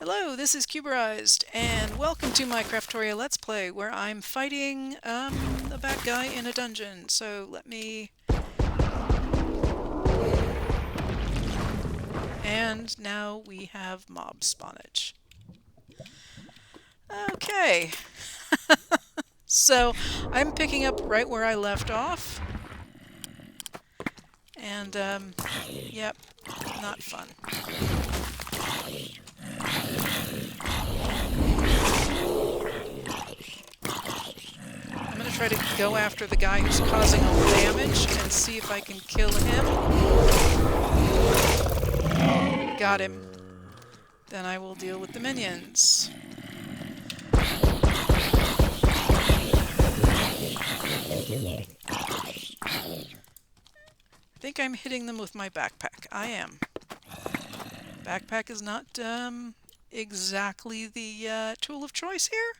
Hello, this is Cuberized, and welcome to my Craftoria Let's Play, where I'm fighting a bad guy in a dungeon. So let me... And now we have mob spawnage. Okay, so I'm picking up right where I left off. And, yep, not fun. I'm gonna try to go after the guy who's causing all the damage and see if I can kill him. Got him. Then I will deal with the minions. I think I'm hitting them with my backpack. I am. Backpack is not exactly the tool of choice here.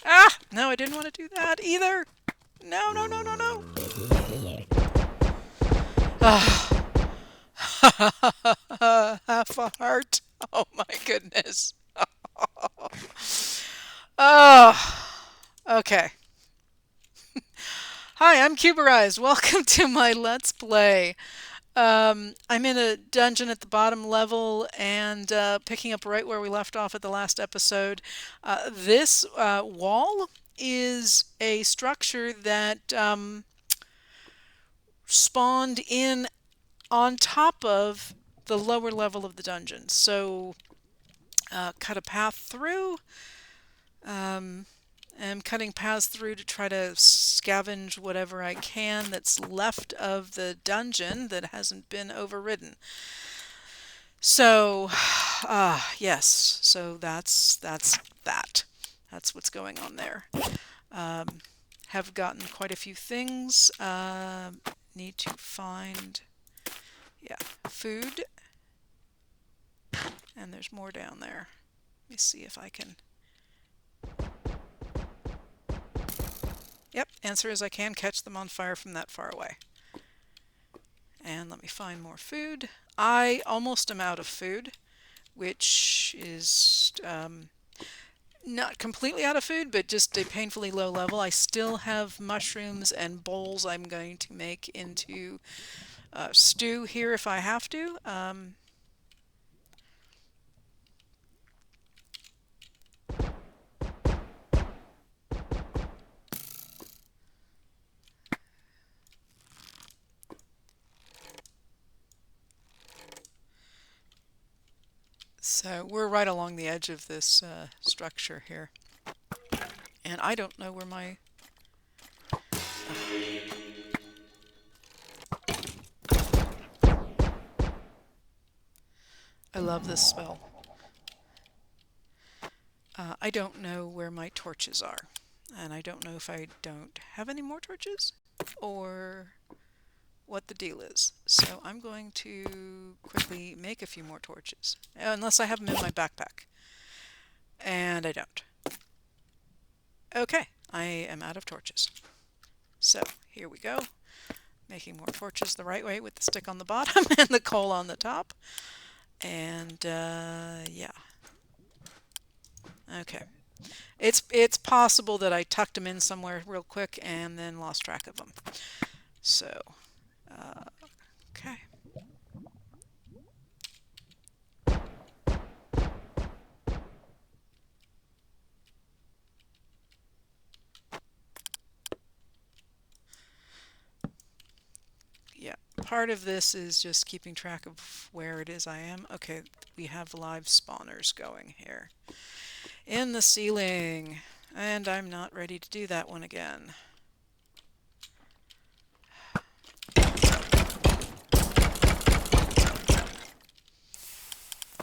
Ah! No, I didn't want to do that either. No, no, no, no, no. Ah. Half a heart. Oh my goodness. Oh. Okay. Hi, I'm Cuberized. Welcome to my Let's Play. I'm in a dungeon at the bottom level and picking up right where we left off at the last episode. This wall is a structure that spawned in on top of the lower level of the dungeon. So cut a path through. I'm cutting paths through to try to scavenge whatever I can that's left of the dungeon that hasn't been overridden. So, yes, so that's that. That's what's going on there. Have gotten quite a few things. Need to find, yeah, food. And there's more down there. Let me see if I can... Yep, answer is I can catch them on fire from that far away. And let me find more food. I almost am out of food, which is not completely out of food, but just a painfully low level. I still have mushrooms and bowls I'm going to make into stew here if I have to. So we're right along the edge of this structure here. And I don't know where my... I love this spell. I don't know where my torches are. And I don't know if I don't have any more torches or what the deal is. So I'm going to quickly make a few more torches. Unless I have them in my backpack. And I don't. Okay, I am out of torches. So here we go. Making more torches the right way with the stick on the bottom and the coal on the top. And yeah. Okay. It's possible that I tucked them in somewhere real quick and then lost track of them. So, okay. Yeah, part of this is just keeping track of where it is I am. Okay, we have live spawners going here. In the ceiling. And I'm not ready to do that one again.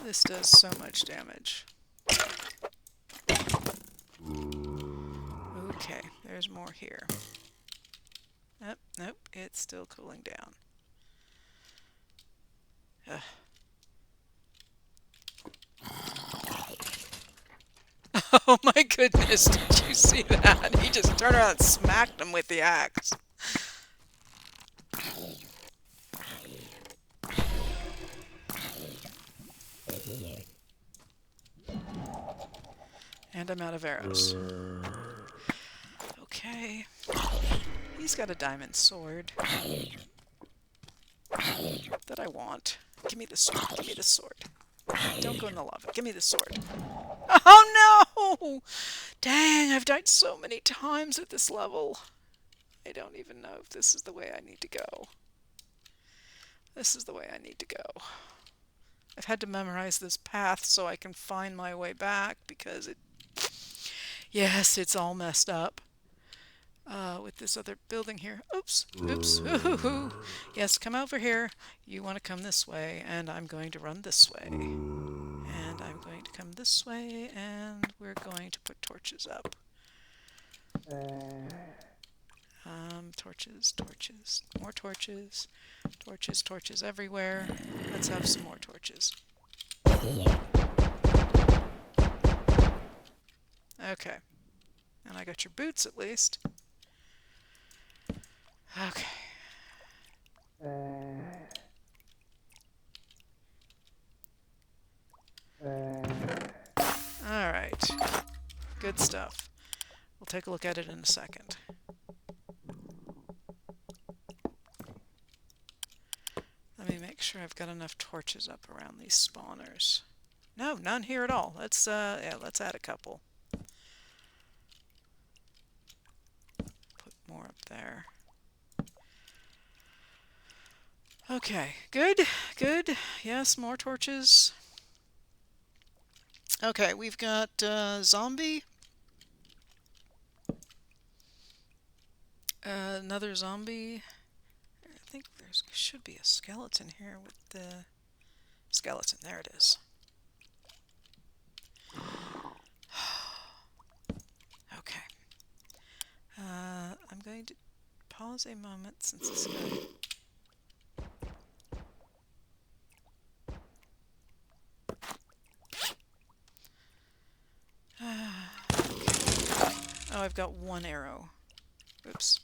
This does so much damage. Okay, there's more here. Nope, nope, it's still cooling down. Ugh. Oh my goodness, did you see that? He just turned around and smacked him with the axe. And I'm out of arrows. Okay. He's got a diamond sword that I want. Give me the sword. Give me the sword. Don't go in the lava. Give me the sword. Oh no! Dang, I've died so many times at this level. I don't even know if this is the way I need to go. This is the way I need to go. I've had to memorize this path so I can find my way back because it... Yes, it's all messed up. With this other building here. Oops, oops, ooh. Yes, come over here. You want to come this way, and I'm going to run this way. And I'm going to come this way, and we're going to put torches up. Torches, torches, more torches, torches, torches everywhere. Let's have some more torches. Okay. And I got your boots at least. Okay. Alright. Good stuff. We'll take a look at it in a second. Let me make sure I've got enough torches up around these spawners. No, none here at all. Let's let's add a couple. Put more up there. Okay, good, good. Yes, more torches. Okay, we've got zombie. Another zombie. I think there should be a skeleton here with the skeleton. There it is. Okay. I'm going to pause a moment since this guy... Okay. Oh, I've got one arrow. Oops.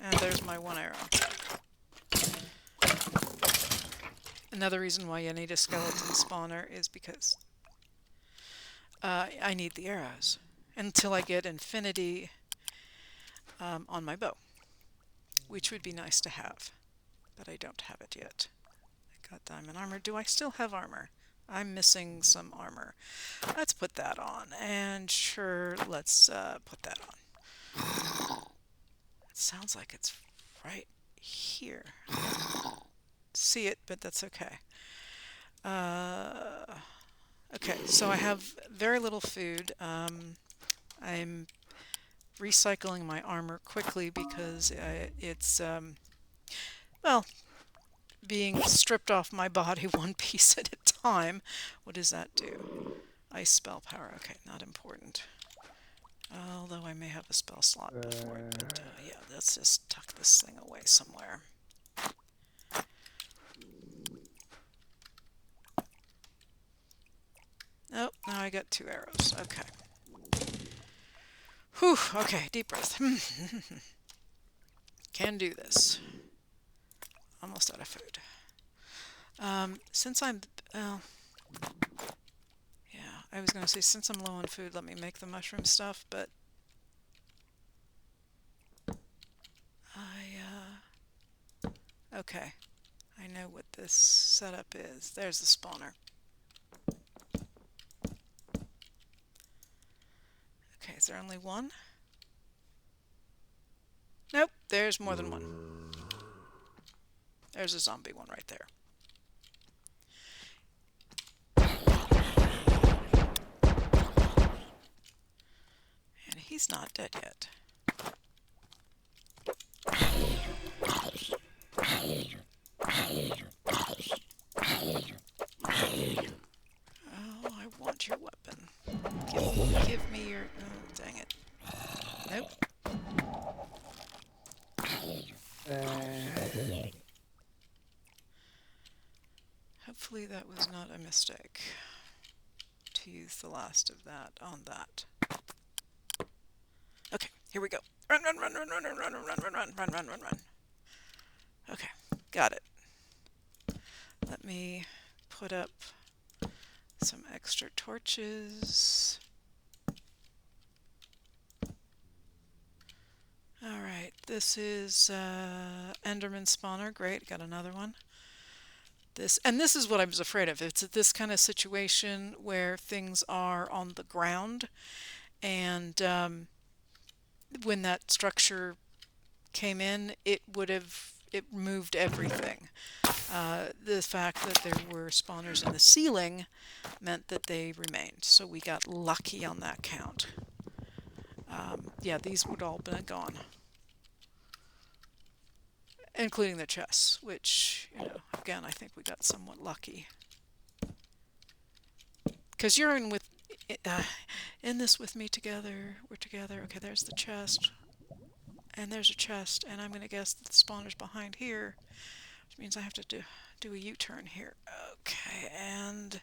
And there's my one arrow. Another reason why you need a skeleton spawner is because I need the arrows until I get infinity on my bow, which would be nice to have, but I don't have it yet. I got diamond armor. Do I still have armor? I'm missing some armor. Let's put that on, and sure, let's put that on. It sounds like it's right here. See it, but that's okay. Okay, so I have very little food. I'm recycling my armor quickly because it's, well, being stripped off my body one piece at a time. What does that do? Ice spell power. Okay, not important. Although I may have a spell slot before it, but yeah, let's just tuck this thing away somewhere. Oh, now I got 2 arrows. Okay. Whew, okay, deep breath. Can do this. Almost out of food. Since I'm... Well... Yeah, I was going to say, since I'm low on food, let me make the mushroom stuff, but... Okay. I know what this setup is. There's the spawner. Okay, is there only one? Nope, there's more than one. There's a zombie one right there. And he's not dead yet. Oh, I want your weapon. Give me your... Oh, dang it. Nope. Hopefully that was not a mistake to use the last of that on that. Okay, Here we go. Run, run, run, run, run, run, run, run, run, run, run, run, run, run, run. Okay, got it. Let me put up some extra torches. All right, this is Enderman spawner. Great, got another one. This is what I was afraid of. It's this kind of situation where things are on the ground, and when that structure came in, it moved everything. The fact that there were spawners in the ceiling meant that they remained, so we got lucky on that count. Yeah, these would all been gone, including the chests, which, again, I think we got somewhat lucky. Because you're in this with me together. We're together. Okay, there's the chest. And there's a chest, and I'm going to guess that the spawner's behind here, which means I have to do a U-turn here. Okay, and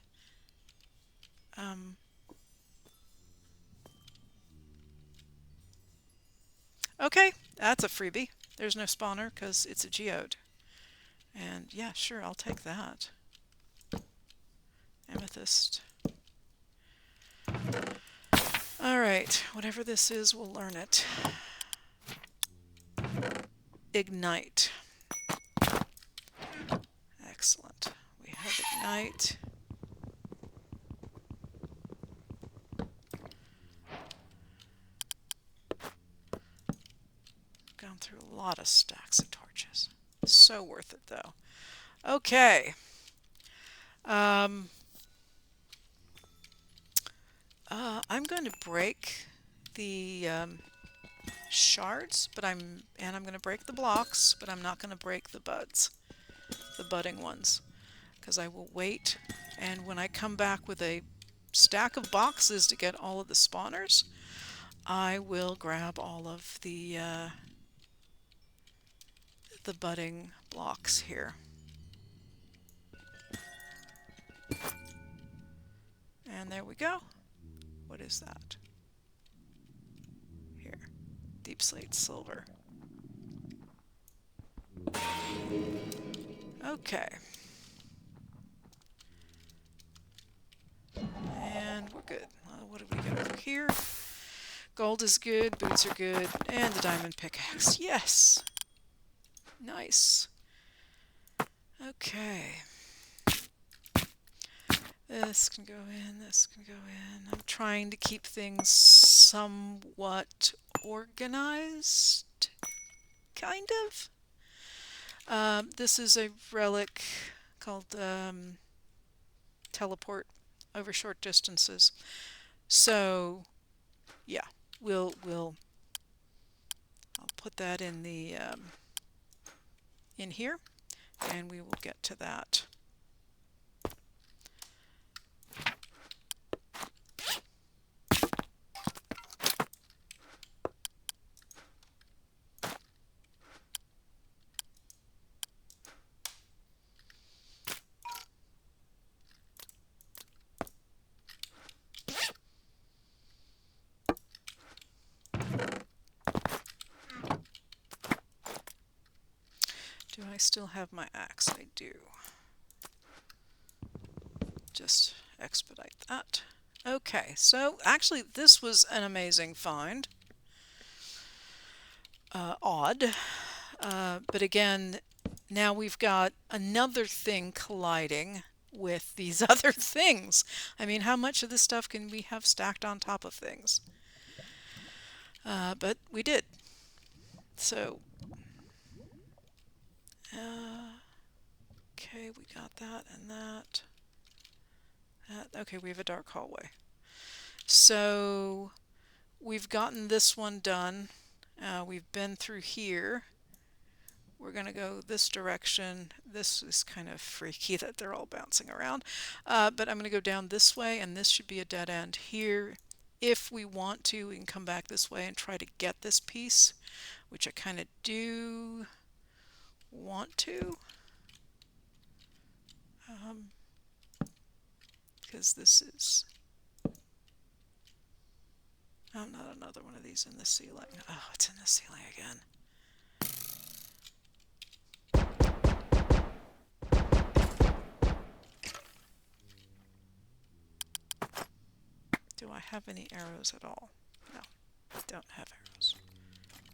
okay, that's a freebie. There's no spawner because it's a geode. And yeah, sure, I'll take that. Amethyst. Alright, whatever this is, we'll learn it. Ignite. Excellent. We have ignite. Gone through a lot of stacks of torches. So worth it, though. Okay. I'm going to break the shards, and I'm going to break the blocks, but I'm not going to break the buds, the budding ones, because I will wait, and when I come back with a stack of boxes to get all of the spawners, I will grab all of the budding blocks here. And there we go. What is that? Here. Deep slate silver. Okay. And we're good. What do we get over here? Gold is good, boots are good, and the diamond pickaxe. Yes! Nice. Okay. This can go in, this can go in. I'm trying to keep things somewhat organized, kind of. This is a relic called teleport over short distances. So, yeah, I'll put that in the in here, and we will get to that. Do I still have my axe? I do. Just expedite that. Okay, so actually this was an amazing find. Odd. But again, now we've got another thing colliding with these other things. I mean, how much of this stuff can we have stacked on top of things? But we did. So, okay, we got that and that. Okay, we have a dark hallway. So, we've gotten this one done. We've been through here. We're going to go this direction. This is kind of freaky that they're all bouncing around. But I'm going to go down this way, and this should be a dead end here. If we want to, we can come back this way and try to get this piece, which I kind of do want to. Because this is... Oh, not another one of these in the ceiling. Oh, it's in the ceiling again. Do I have any arrows at all? No, I don't have arrows.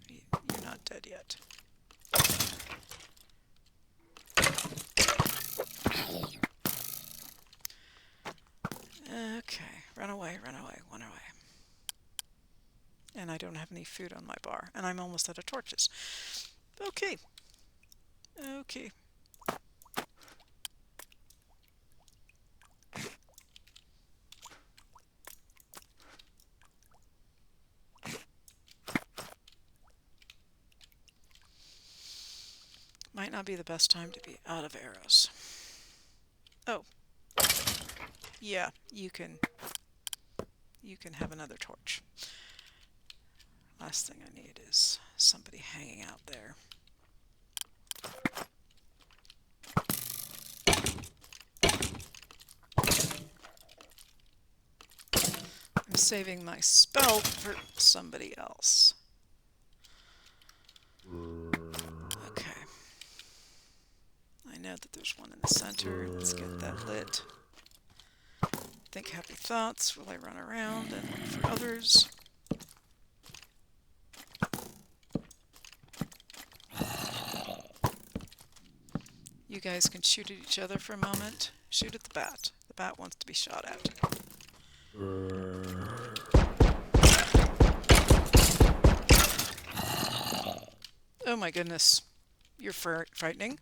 You're not dead yet. Okay, run away, run away, run away. And I don't have any food on my bar, and I'm almost out of torches. Okay. Okay. Might not be the best time to be out of arrows. Oh. Yeah, you can have another torch. Last thing I need is somebody hanging out there. I'm saving my spell for somebody else. Okay. I know that there's one in the center. Let's get that lit. Think happy thoughts while I run around and look for others. You guys can shoot at each other for a moment. Shoot at the bat. The bat wants to be shot at. Oh my goodness. You're frightening.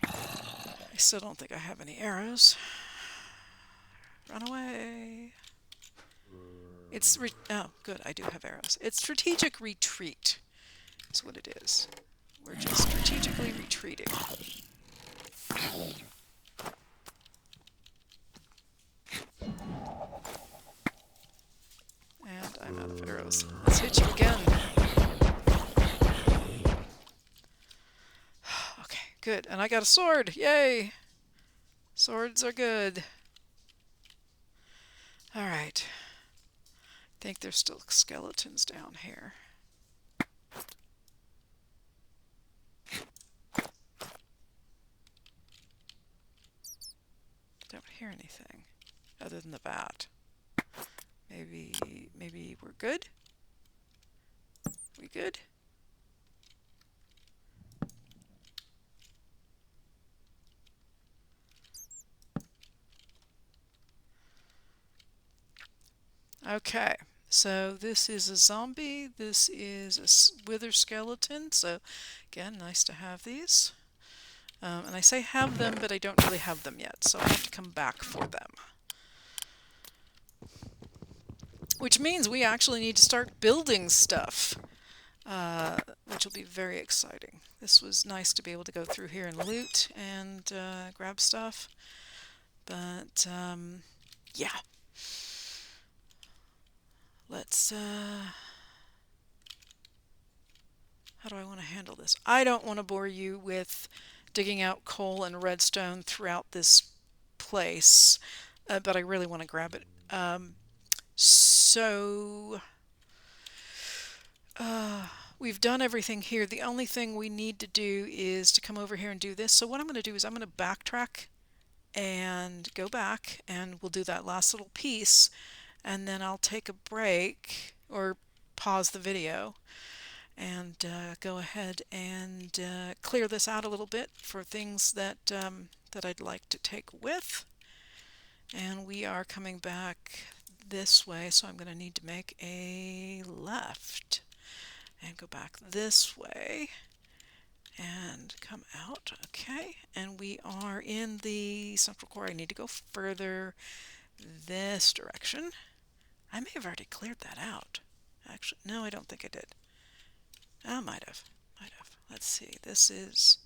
I still don't think I have any arrows. Run away. It's oh, good, I do have arrows. It's strategic retreat. That's what it is. We're just strategically retreating. And I'm out of arrows. Let's hit you again. Okay, good. And I got a sword. Yay! Swords are good. Alright. I think there's still skeletons down here. Don't hear anything other than the bat. Maybe we're good? We good? Okay, so this is a zombie, this is a wither skeleton, so again, nice to have these. And I say have them, but I don't really have them yet, so I have to come back for them. Which means we actually need to start building stuff, which will be very exciting. This was nice to be able to go through here and loot and grab stuff, but yeah. Let's, how do I want to handle this? I don't want to bore you with digging out coal and redstone throughout this place, but I really want to grab it. We've done everything here. The only thing we need to do is to come over here and do this. So what I'm going to do is I'm going to backtrack and go back, and we'll do that last little piece, and then I'll take a break or pause the video and go ahead and clear this out a little bit for things that that I'd like to take with. And we are coming back this way, so I'm going to need to make a left and go back this way and come out. Okay, and we are in the central core. I need to go further this direction. I may have already cleared that out. Actually, no, I don't think I did. I might have. Let's see. This is...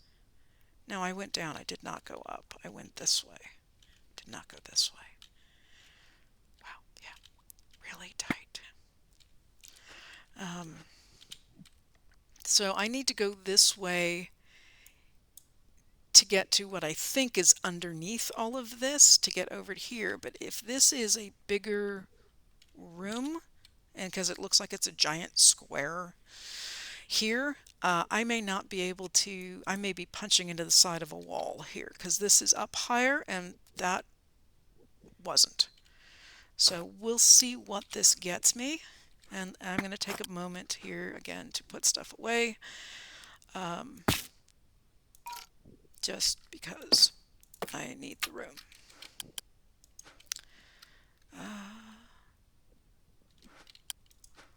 No, I went down. I did not go up. I went this way. Did not go this way. Wow, yeah. Really tight. So I need to go this way to get to what I think is underneath all of this to get over to here. But if this is a bigger room, and because it looks like it's a giant square here, I may not be able to, I may be punching into the side of a wall here because this is up higher and that wasn't. So we'll see what this gets me. And I'm going to take a moment here again to put stuff away, just because I need the room.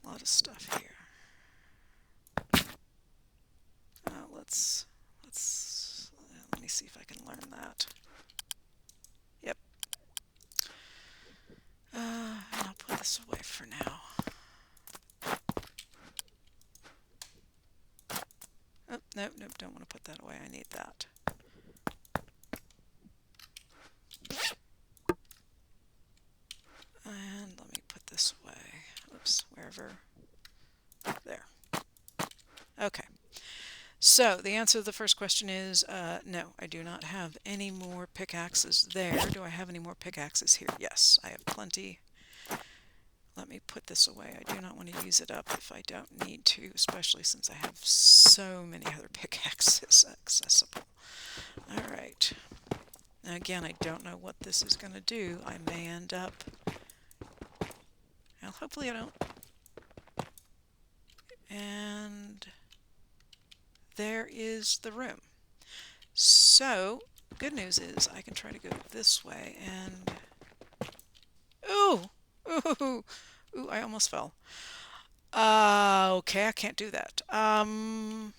A lot of stuff here. Let me see if I can learn that. Yep. I'll put this away for now. Oh, nope, don't want to put that away. I need that. And let me put this away. Oops, wherever. There. Okay. So the answer to the first question is no, I do not have any more pickaxes there. Do I have any more pickaxes here? Yes, I have plenty. Let me put this away. I do not want to use it up if I don't need to, especially since I have so many other pickaxes accessible. Alright. Now again, I don't know what this is going to do. I may end up... Well, hopefully I don't... And... there is the room. So, good news is I can try to go this way and... Ooh! Ooh! Ooh, I almost fell. Okay, I can't do that. Can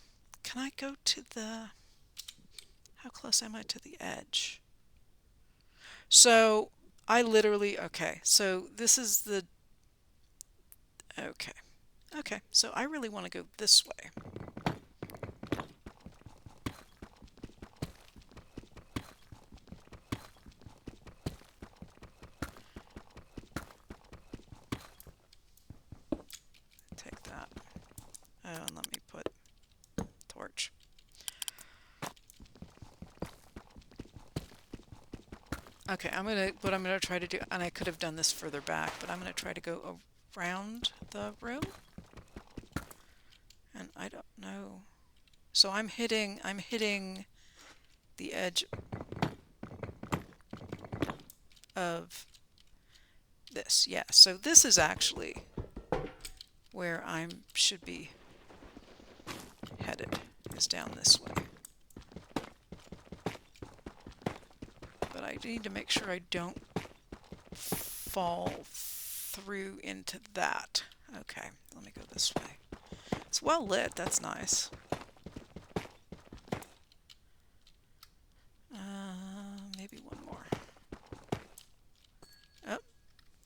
I go to the... How close am I to the edge? So, I literally... Okay, so this is the... Okay. Okay, so I really want to go this way. Take that. Oh, and let me put torch. Okay, what I'm gonna try to do, and I could have done this further back, but I'm gonna try to go around the room. And I don't know. So I'm hitting the edge of this. Yeah, so this is actually where I should be headed, is down this way. But I need to make sure I don't fall through into that. Okay, let me go this way. It's well lit, that's nice. Maybe one more. Oh,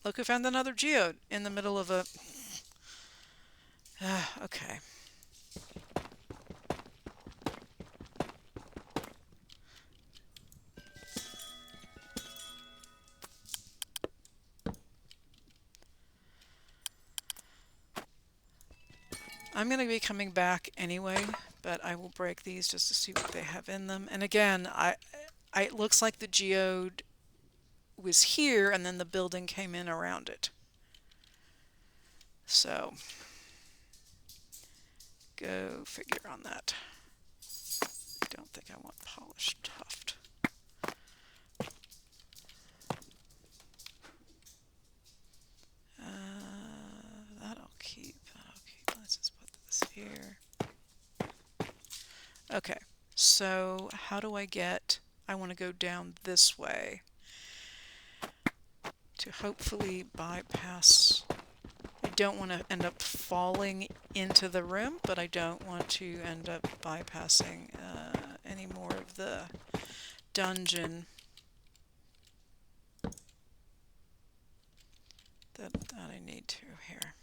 look who found another geode in the middle of a... okay. I'm going to be coming back anyway, but I will break these just to see what they have in them. And again, it looks like the geode was here and then the building came in around it. So, go figure on that. I don't think I want polished tuft. That'll keep. Let's just put this here. Okay, so how do I get... I want to go down this way to hopefully bypass... I don't want to end up falling into the room, but I don't want to end up bypassing any more of the dungeon that I need to here.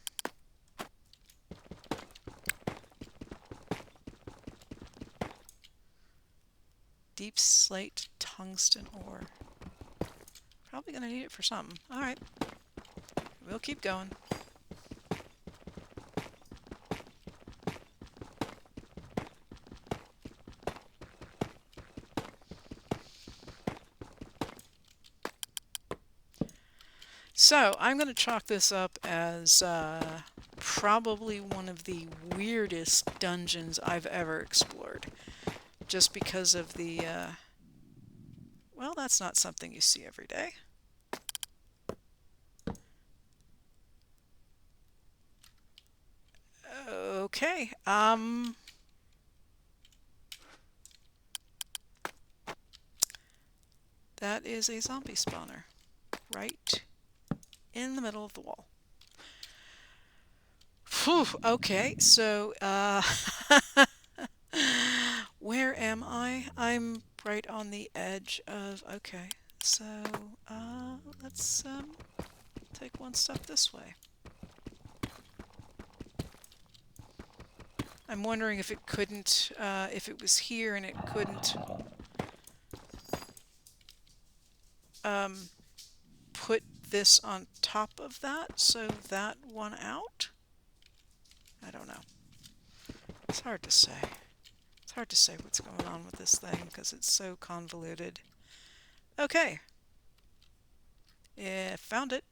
Deep slate tungsten ore. Probably going to need it for something. Alright. We'll keep going. So I'm going to chalk this up as probably one of the weirdest dungeons I've ever explored. Just because of the, well, that's not something you see every day. Okay, that is a zombie spawner right in the middle of the wall. Whew, okay, so, where am I? I'm right on the edge of, okay, so, let's, take one step this way. I'm wondering if it couldn't, if it was here and it couldn't, put this on top of that, so that won out? I don't know. It's hard to say. It's hard to say what's going on with this thing because it's so convoluted. Okay. Yeah, found it.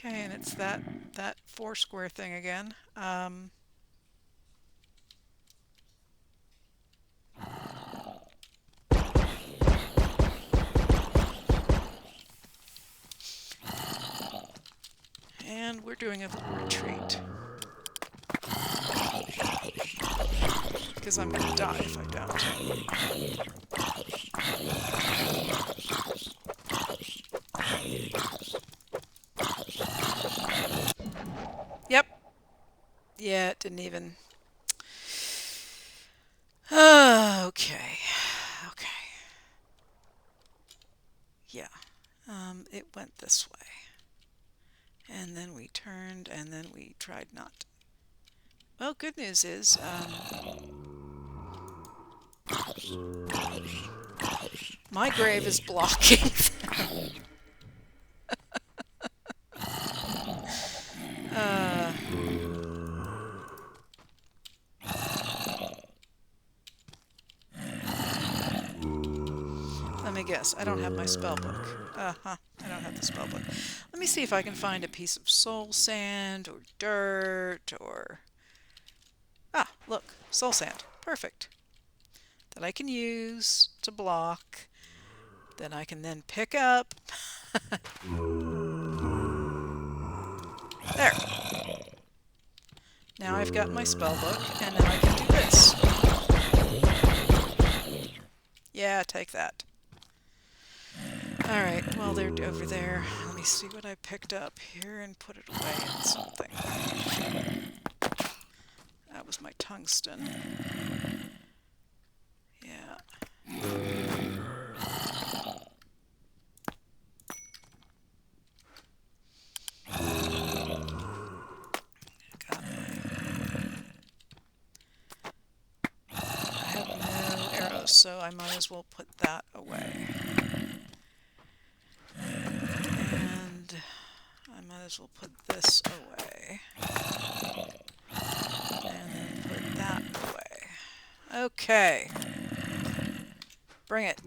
Okay, and it's that four square thing again. And we're doing a retreat. Because I'm going to die if I don't. Yep. Yeah, it didn't even... Okay. Okay. Yeah. It went this way. And then we turned, and then we tried not. Well, good news is, my grave is blocking. Let me guess. I don't have my spell book. I don't have the spell book. Let me see if I can find a piece of soul sand or dirt or... Ah, look. Soul sand. Perfect. That I can use to block. That I can then pick up. There. Now I've got my spell book, and then I can do this. Yeah, take that. Alright, well, they're over there. Let me see what I picked up here and put it away in something. That was my tungsten. Yeah. Got I have no arrows, so I might as well put that away. And I might as well put this away. And then put that away. Okay. Bring it.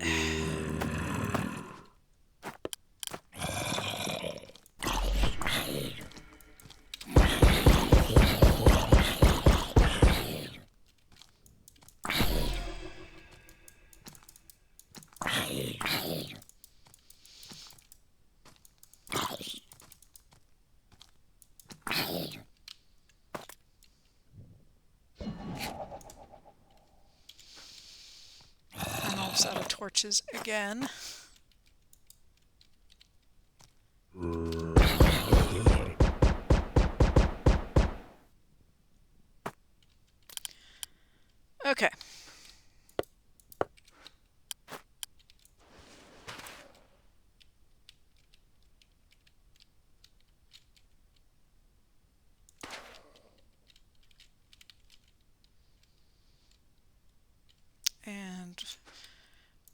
I'm almost out of torches again. Okay. And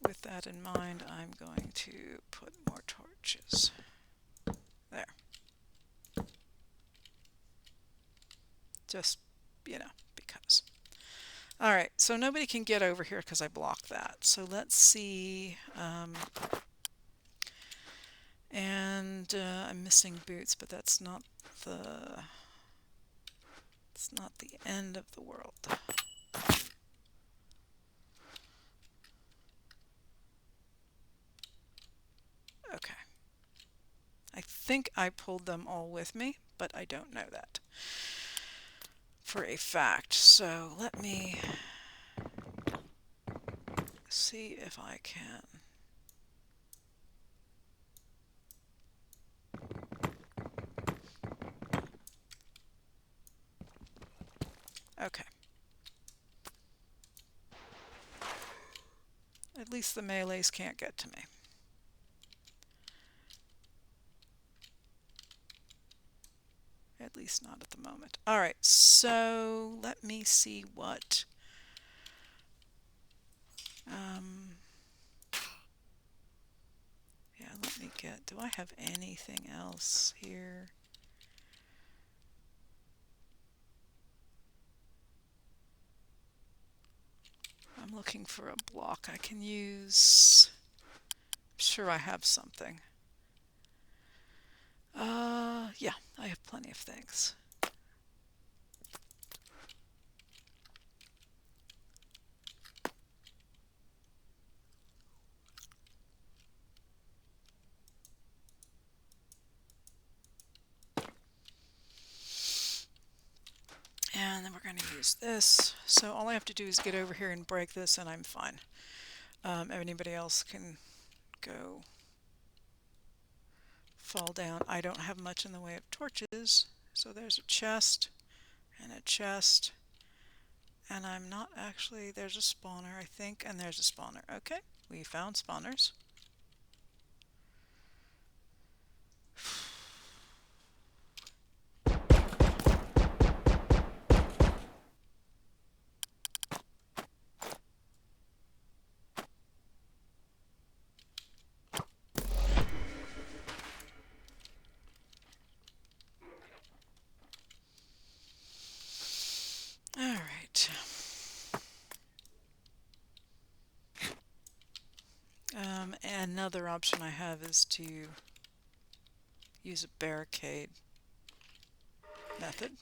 with that in mind, I'm going to put more torches. There. Just, because. Alright, so nobody can get over here because I blocked that. So let's see. And I'm missing boots, but that's not the... It's not the end of the world. Okay. I think I pulled them all with me, but I don't know that for a fact. So let me see if I can. Okay. At least the melees can't get to me. At least not at the moment. Alright, so let me see what... yeah, let me get... Do I have anything else here? I'm looking for a block I can use. I'm sure I have something. Yeah, I have plenty of things. And then we're going to use this. So all I have to do is get over here and break this and I'm fine. Anybody else can go fall down. I don't have much in the way of torches. So there's a chest and a chest. And I'm not actually... There's a spawner, I think, and there's a spawner. Okay, we found spawners. Alright. Another option I have is to use a barricade method.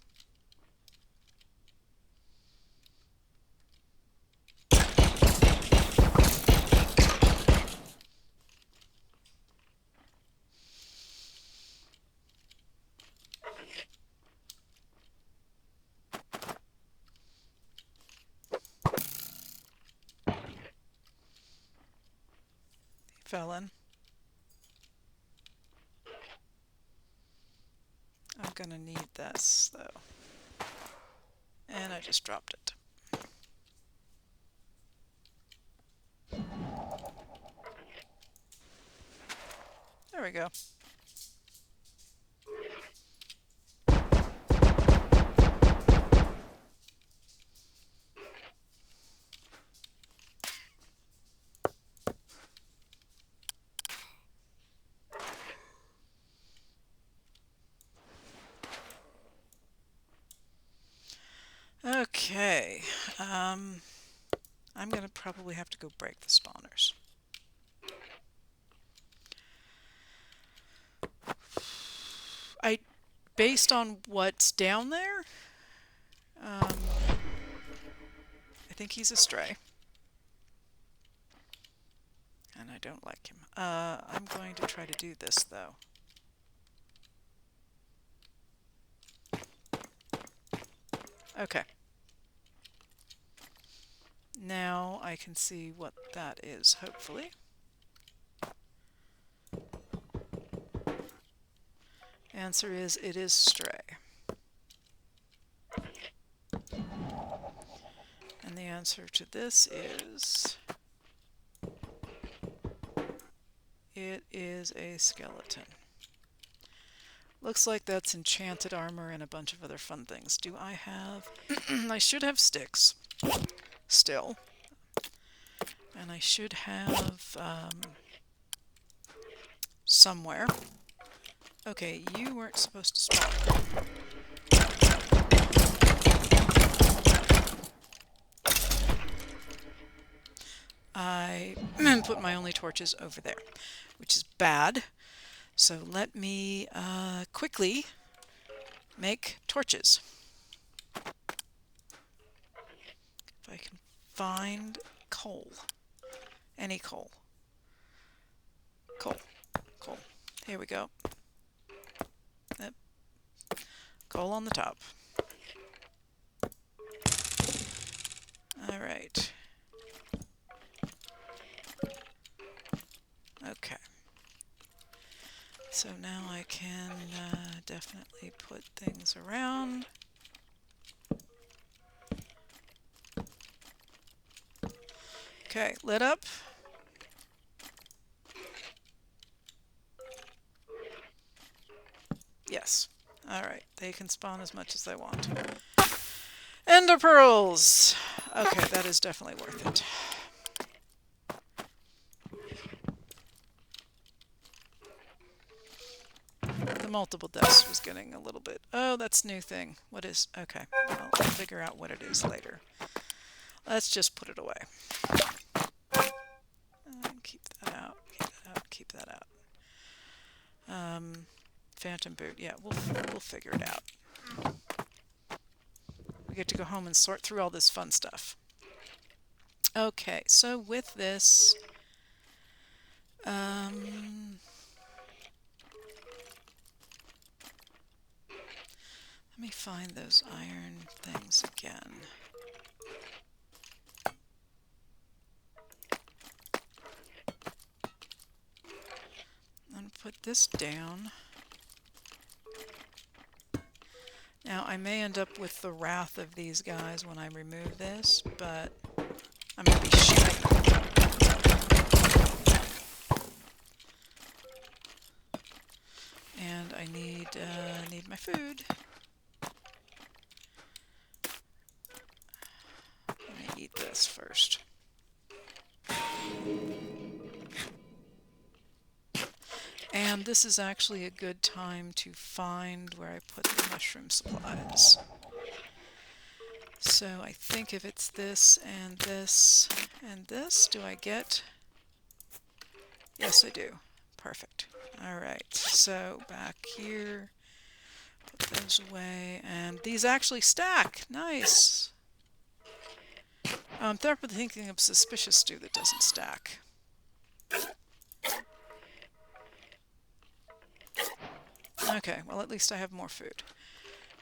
Fell in. I'm gonna need this though. And I just dropped it. There we go. Okay, I'm gonna probably have to go break the spawners. Based on what's down there, I think he's a stray. And I don't like him. I'm going to try to do this though. Okay. Now I can see what that is, hopefully. Answer is, it is stray. And the answer to this is, it is a skeleton. Looks like that's enchanted armor and a bunch of other fun things. Do I have... I should have sticks. Still. And I should have... somewhere. Okay, you weren't supposed to spawn. put my only torches over there, which is bad. So let me quickly make torches. If I can find coal. Any coal. Coal. Coal. Here we go. Yep. Coal on the top. All right. Okay. So now I can definitely put things around. Okay, lit up. Yes. Alright, they can spawn as much as they want. Ender pearls! Okay, that is definitely worth it. The multiple deaths was getting a little bit... Oh, that's new thing. What is... Okay, well, I'll figure out what it is later. Let's just put it away. Keep that out, keep that out, keep that out. Phantom boot, yeah, we'll figure it out. We get to go home and sort through all this fun stuff. Okay, so with this, let me find those iron things again. I'm going to put this down. Now, I may end up with the wrath of these guys when I remove this, but I'm going to be shooting. And I need my food. Let me eat this first. And this is actually a good time to find where I put the mushroom supplies. So I think if it's this and this and this, do I get... Yes, I do. Perfect. Alright, so back here, put those away, and these actually stack! Nice! I'm thinking of suspicious stew that doesn't stack. Okay, well at least I have more food.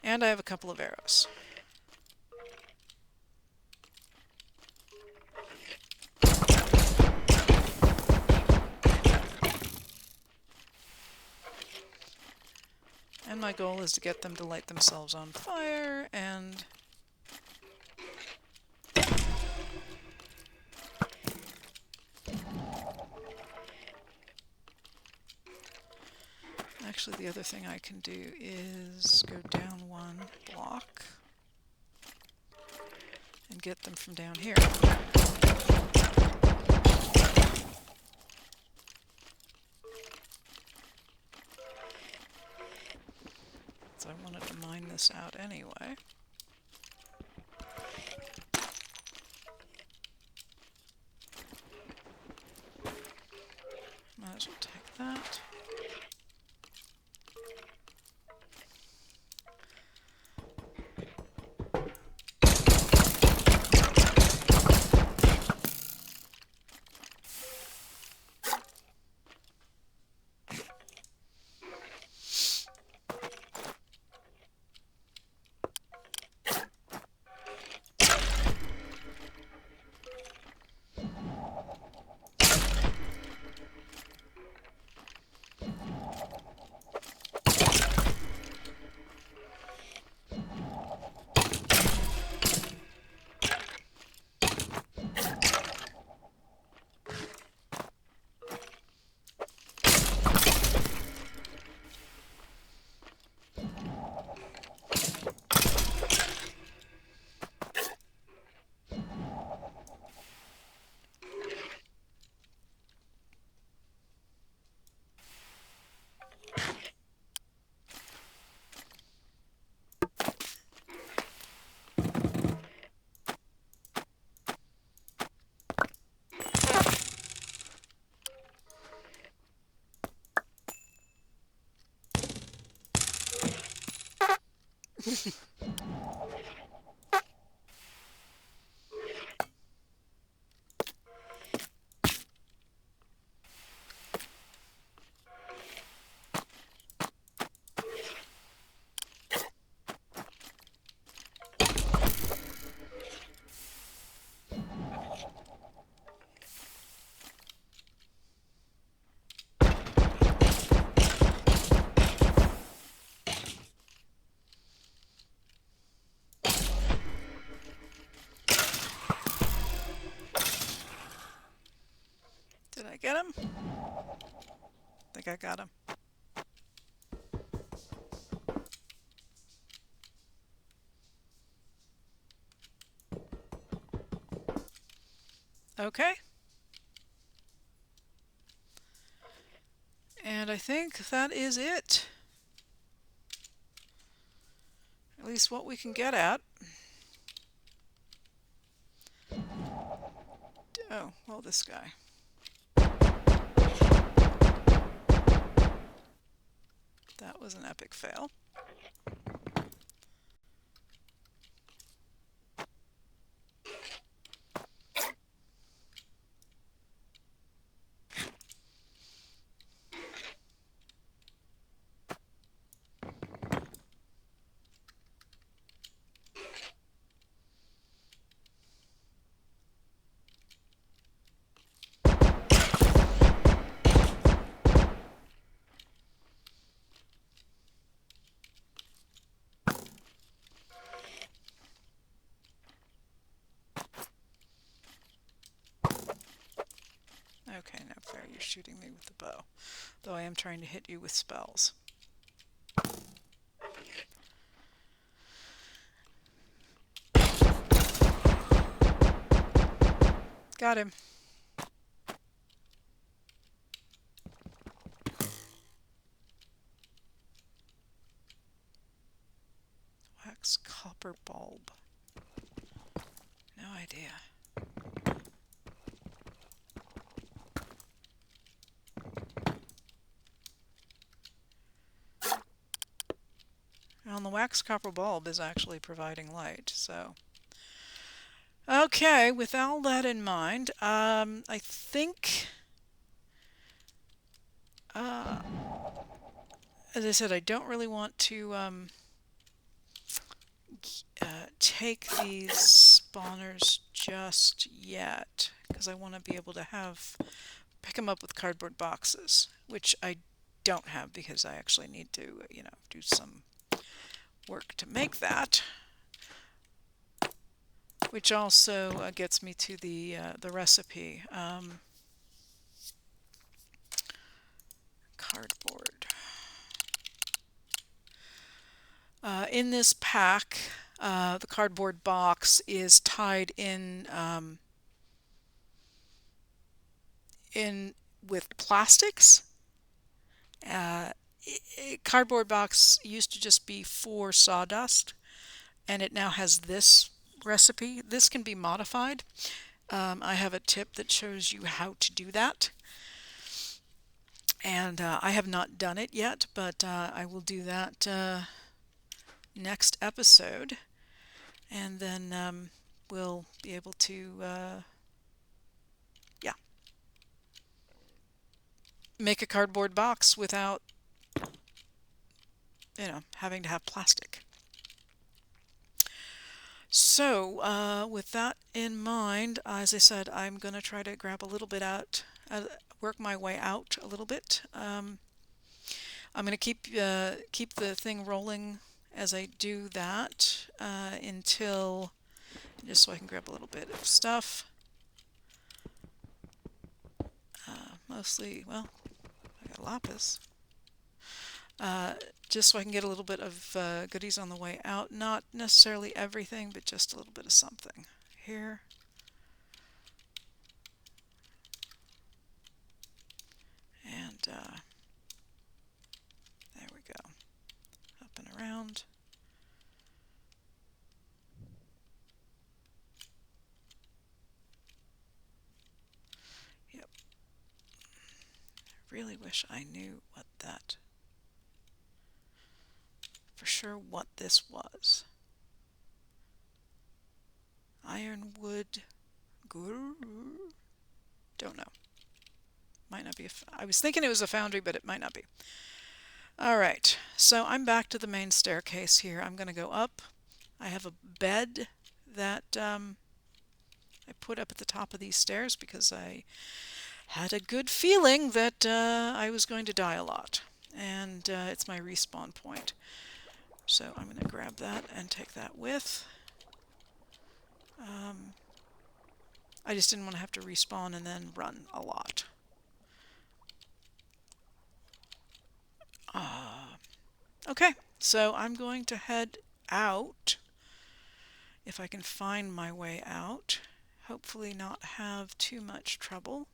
And I have a couple of arrows. And my goal is to get them to light themselves on fire, and... Actually, the other thing I can do is go down one block and get them from down here. So I wanted to mine this out anyway. Might as well take that. Did I get him? I think I got him. Okay. And I think that is it. At least what we can get at. Oh, well, this guy. That was an epic fail. Okay, no fair, you're shooting me with the bow. Though I am trying to hit you with spells. Got him. Wax copper bulb. No idea. Well, the wax copper bulb is actually providing light, so... Okay, with all that in mind, I think... as I said, I don't really want to take these spawners just yet, because I want to be able to pick them up with cardboard boxes, which I don't have because I actually need to, do some work to make that. Which also gets me to the recipe. Cardboard. In this pack, the cardboard box is tied in with plastics. Cardboard box used to just be for sawdust, and it now has this recipe. This can be modified. I have a tip that shows you how to do that. And I have not done it yet, but I will do that next episode. And then we'll be able to, make a cardboard box without, having to have plastic. So, with that in mind, as I said, I'm going to try to grab a little bit out, work my way out a little bit. I'm going to keep the thing rolling as I do that until, just so I can grab a little bit of stuff. Mostly, well, I got lapis. Just so I can get a little bit of goodies on the way out. Not necessarily everything, but just a little bit of something here. And there we go. Up and around. Yep. I really wish I knew what that... For for sure what this was. Ironwood. Don't know. Might not be. I was thinking it was a foundry, but it might not be. All right, so I'm back to the main staircase here. I'm going to go up. I have a bed that I put up at the top of these stairs because I had a good feeling that I was going to die a lot. And it's my respawn point. So I'm going to grab that and take that with. I just didn't want to have to respawn and then run a lot. Okay, so I'm going to head out, if I can find my way out. Hopefully not have too much trouble.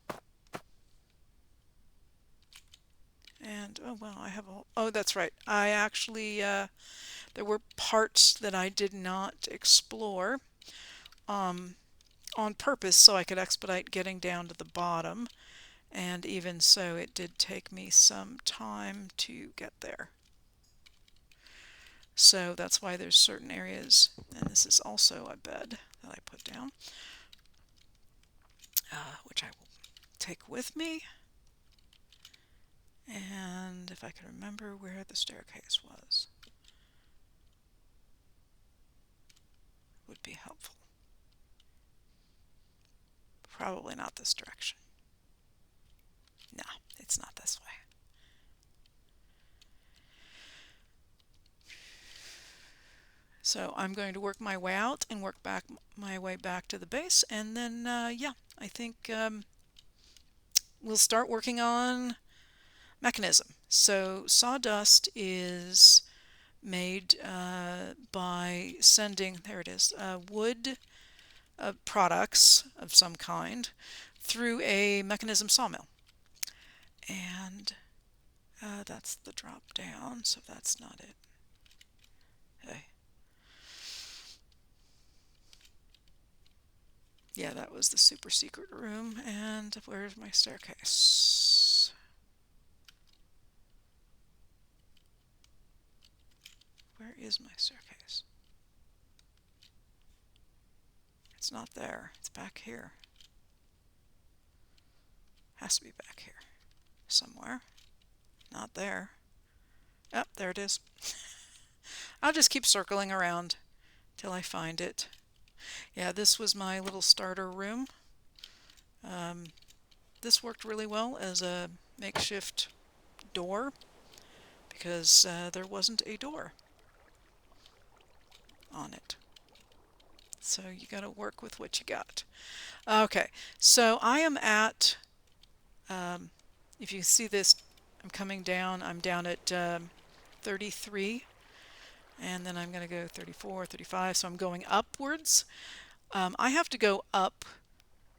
And, oh well, I have a... Oh, that's right. I actually, there were parts that I did not explore on purpose so I could expedite getting down to the bottom. And even so, it did take me some time to get there. So that's why there's certain areas, and this is also a bed that I put down, which I will take with me. And if I can remember where the staircase was, would be helpful. Probably not this direction. No, it's not this way. So I'm going to work my way out and work back my way back to the base, and then yeah, I think we'll start working on Mekanism. So sawdust is made by sending, there it is, wood products of some kind through a Mekanism sawmill. And that's the drop down, so that's not it. Hey. Yeah, that was the super secret room. And where's my staircase? Where is my staircase? It's not there. It's back here. Has to be back here somewhere. Not there. Oh, there it is. I'll just keep circling around till I find it. Yeah, this was my little starter room. This worked really well as a makeshift door because there wasn't a door on it. So you got to work with what you got. Okay, so I am at, if you see this, I'm coming down. I'm down at 33, and then I'm going to go 34, 35, so I'm going upwards. I have to go up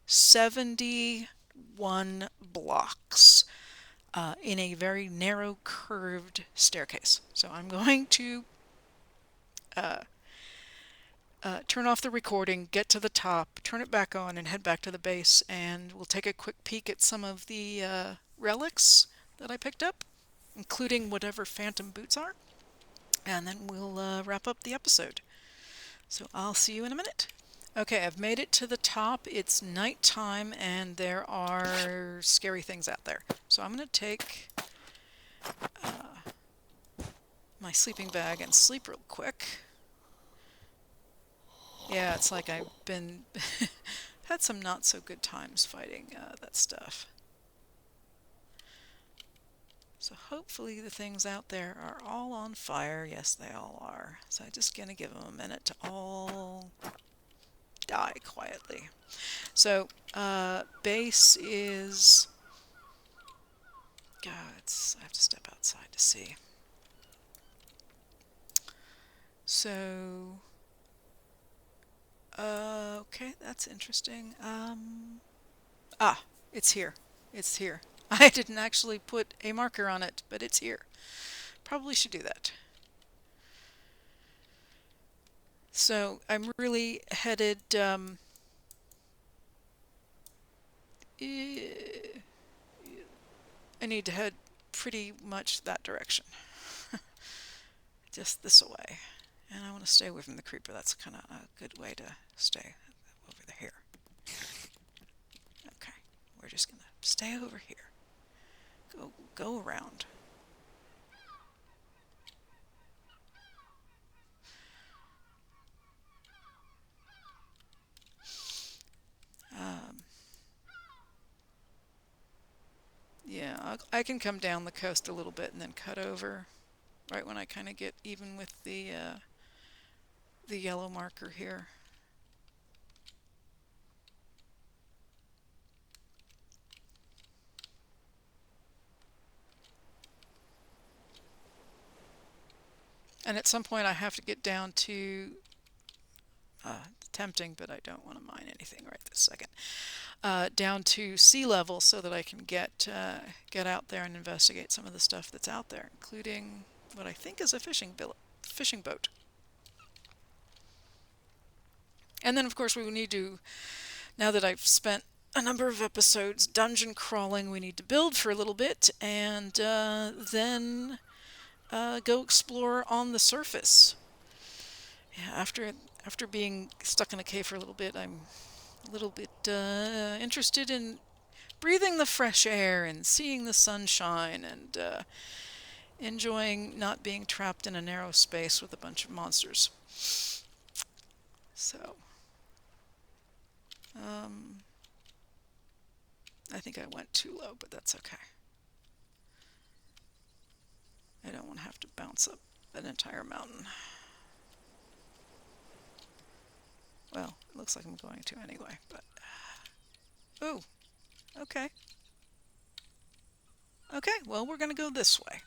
71 blocks in a very narrow curved staircase. So I'm going to turn off the recording, get to the top, turn it back on, and head back to the base, and we'll take a quick peek at some of the relics that I picked up, including whatever phantom boots are, and then we'll wrap up the episode. So I'll see you in a minute. Okay, I've made it to the top. It's nighttime, and there are scary things out there. So I'm going to take my sleeping bag and sleep real quick. Yeah, it's like I've been had some not so good times fighting that stuff. So hopefully the things out there are all on fire. Yes, they all are. So I'm just going to give them a minute to all die quietly. So base is... God, I have to step outside to see. So... okay, that's interesting. It's here. It's here. I didn't actually put a marker on it, but it's here. Probably should do that. So I'm really headed I need to head pretty much that direction. just this way. And I want to stay away from the creeper. That's kind of a good way to stay over here. Okay, we're just going to stay over here. Go around. Yeah, I can come down the coast a little bit and then cut over right when I kind of get even with the yellow marker here. And at some point I have to get down to tempting, but I don't want to mine anything right this second. Down to sea level so that I can get out there and investigate some of the stuff that's out there, including what I think is a fishing boat. And then, of course, we need to, now that I've spent a number of episodes dungeon crawling, we need to build for a little bit and then go explore on the surface. Yeah, after being stuck in a cave for a little bit, I'm a little bit interested in breathing the fresh air and seeing the sunshine and enjoying not being trapped in a narrow space with a bunch of monsters. So, I think I went too low, but that's okay. I don't want to have to bounce up an entire mountain. Well, it looks like I'm going to anyway, but... Ooh, okay. Okay, well, we're going to go this way.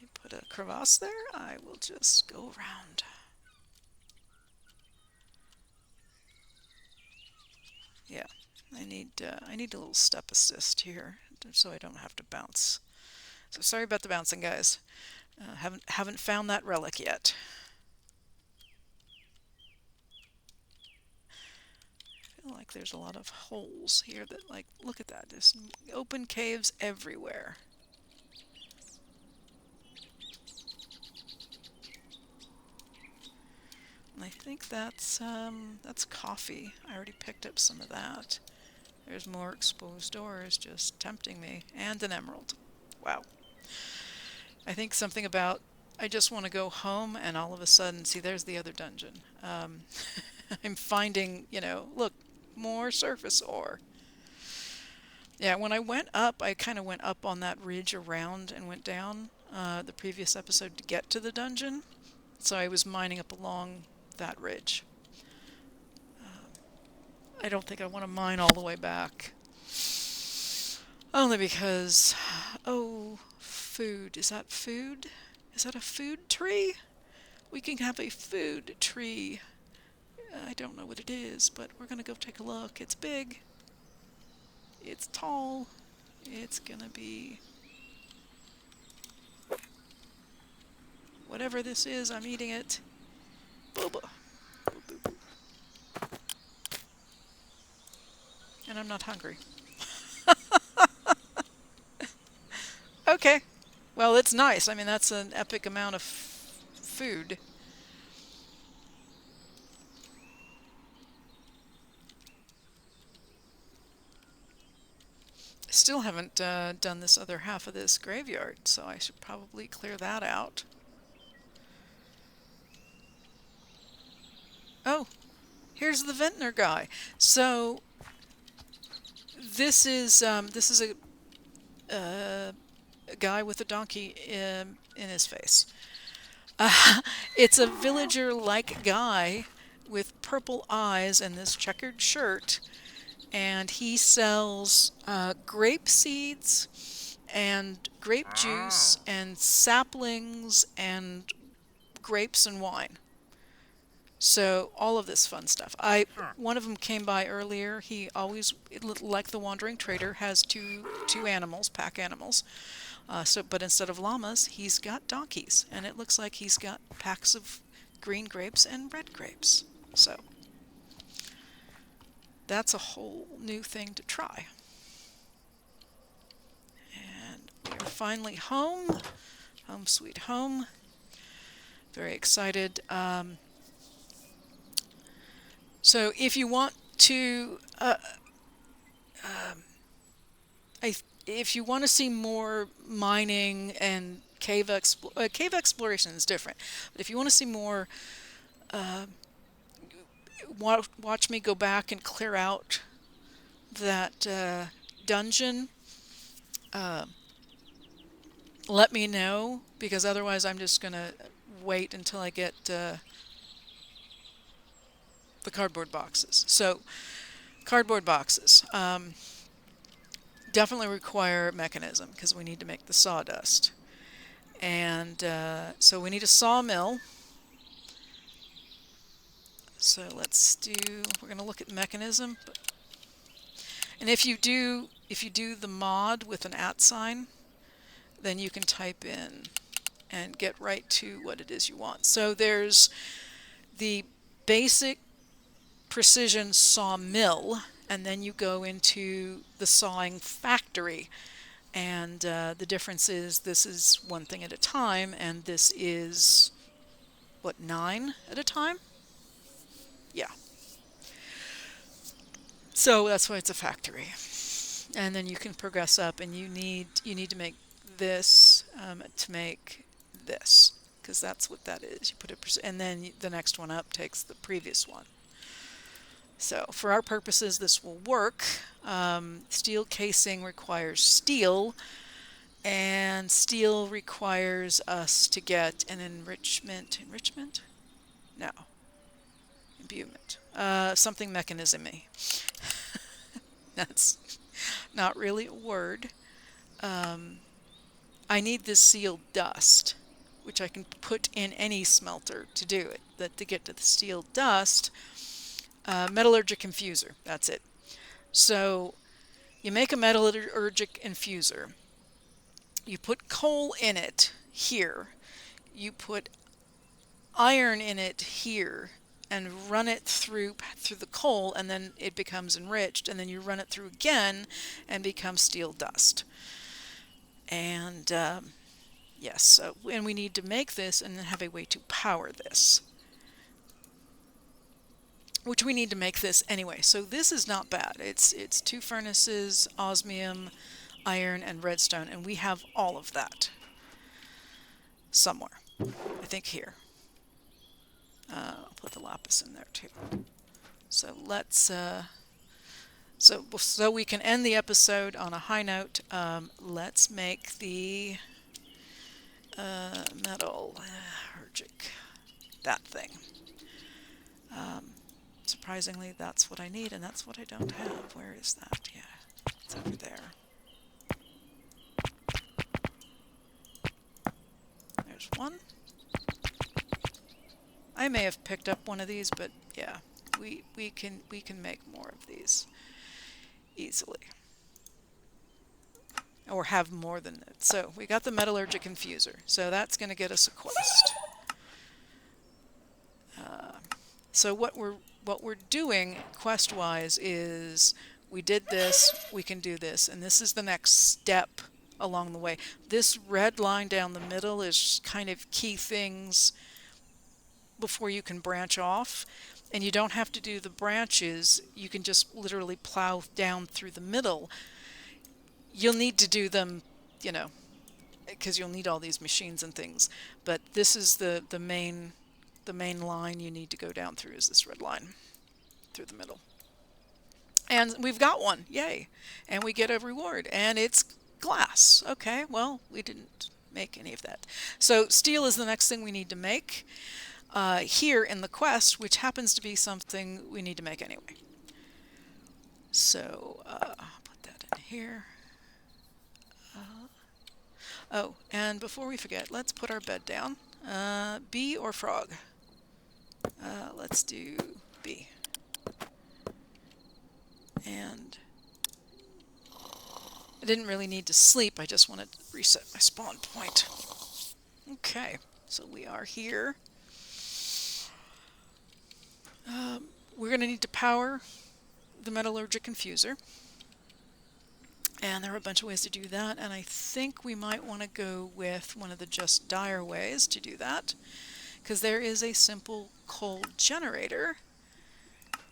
You put a crevasse there, I will just go around. Yeah, I need a little step assist here, so I don't have to bounce. So sorry about the bouncing, guys. Haven't found that relic yet. I feel like there's a lot of holes here that, like, look at that. There's open caves everywhere. And I think that's coffee. I already picked up some of that. There's more exposed doors just tempting me. And an emerald. Wow. I think something about I just want to go home and all of a sudden, see, there's the other dungeon. I'm finding, look, more surface ore. Yeah, when I went up, I kind of went up on that ridge around and went down the previous episode to get to the dungeon. So I was mining up along that ridge. I don't think I want to mine all the way back. Only because, oh, food. Is that food? Is that a food tree? We can have a food tree. I don't know what it is, but we're going to go take a look. It's big. It's tall. It's going to be... Whatever this is, I'm eating it. Booba. And I'm not hungry. Okay. Well, it's nice. I mean, that's an epic amount of food. Still haven't done this other half of this graveyard, so I should probably clear that out. Oh, here's the vintner guy. So this is a guy with a donkey in his face. It's a villager-like guy with purple eyes and this checkered shirt, and he sells grape seeds and grape juice and saplings and grapes and wine. So all of this fun stuff. One of them came by earlier. He always, like the Wandering Trader, has two animals, pack animals. But instead of llamas, he's got donkeys, and it looks like he's got packs of green grapes and red grapes. So that's a whole new thing to try. And we're finally home. Home sweet home. Very excited. So if you want to, if you want to see more mining and cave exploration is different, but if you want to see more, watch me go back and clear out that dungeon. Uh, Let me know, because otherwise I'm just gonna wait until I get the cardboard boxes. So cardboard boxes definitely require Mekanism because we need to make the sawdust. And so we need a sawmill. So we're going to look at Mekanism. And if you do the mod with an @ sign, then you can type in and get right to what it is you want. So there's the basic precision sawmill, and then you go into the sawing factory. And the difference is this is one thing at a time, and this is, what, 9 at a time? Yeah. So that's why it's a factory. And then you can progress up, and you need to make this to make this, because that's what that is. You put it, and then the next one up takes the previous one. So for our purposes, this will work. Steel casing requires steel, and steel requires us to get an enrichment. No. Imbuement. Something mechanism-y. That's not really a word. I need this sealed dust, which I can put in any smelter to do it. But to get to the steel dust, metallurgic infuser, that's it. So you make a metallurgic infuser. You put coal in it here. You put iron in it here and run it through the coal, and then it becomes enriched, and then you run it through again and becomes steel dust. And yes, so, and we need to make this and then have a way to power this, which we need to make this anyway. So this is not bad. It's 2 furnaces, osmium, iron, and redstone, and we have all of that somewhere. I think here. I'll put the lapis in there too. So let's so we can end the episode on a high note. Let's make the metallurgic, that thing. Surprisingly, that's what I need, and that's what I don't have. Where is that? Yeah, it's over there. There's one. I may have picked up one of these, but yeah, we can make more of these easily, or have more than that. So we got the metallurgic infuser, so that's going to get us a quest. So what we're doing quest-wise is we did this, we can do this, and this is the next step along the way. This red line down the middle is kind of key things before you can branch off, and you don't have to do the branches. You can just literally plow down through the middle. You'll need to do them, you know, because you'll need all these machines and things, but this is the main line you need to go down through, is this red line through the middle. And we've got one, yay, and we get a reward, and it's glass. Okay, well, we didn't make any of that. So steel is the next thing we need to make here in the quest, which happens to be something we need to make anyway. So I'll put that in here. Oh, and before we forget, let's put our bed down. Bee or frog? Let's do bee. And I didn't really need to sleep, I just wanted to reset my spawn point. Okay, so we are here. We're going to need to power the metallurgic infuser. And there are a bunch of ways to do that, and I think we might want to go with one of the just dire ways to do that, because there is a simple coal generator,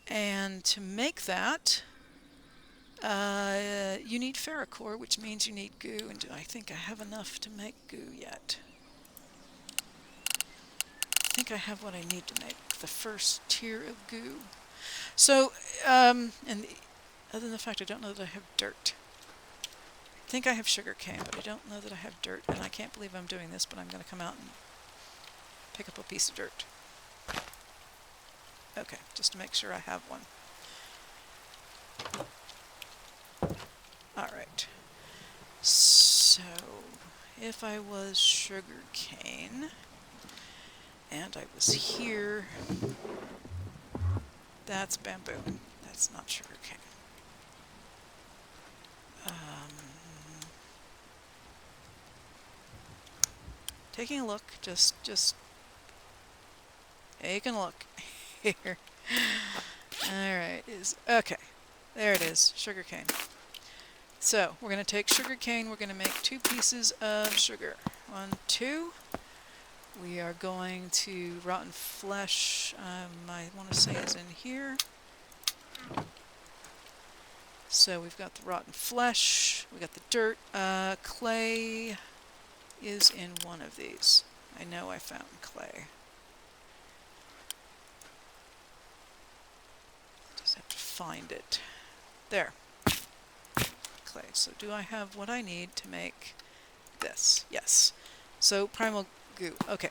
and to make that you need ferrocore, which means you need goo, and do I think I have enough to make goo yet? I think I have what I need to make the first tier of goo. So, and other than the fact I don't know that I have dirt. I think I have sugar cane, but I don't know that I have dirt, and I can't believe I'm doing this, but I'm going to come out and pick up a piece of dirt. Okay, just to make sure I have one. Alright, so if I was sugar cane, and I was here, that's bamboo, that's not sugar cane. Taking a look, just taking a look here. Alright, okay, there it is, sugar cane. So we're going to take sugar cane, we're going to make 2 pieces of sugar. 1, 2. We are going to rotten flesh, I want to say is in here. So we've got the rotten flesh, we got the dirt, clay is in one of these. I know I found clay. Just have to find it. There. Clay. So do I have what I need to make this? Yes. So primal goo. Okay.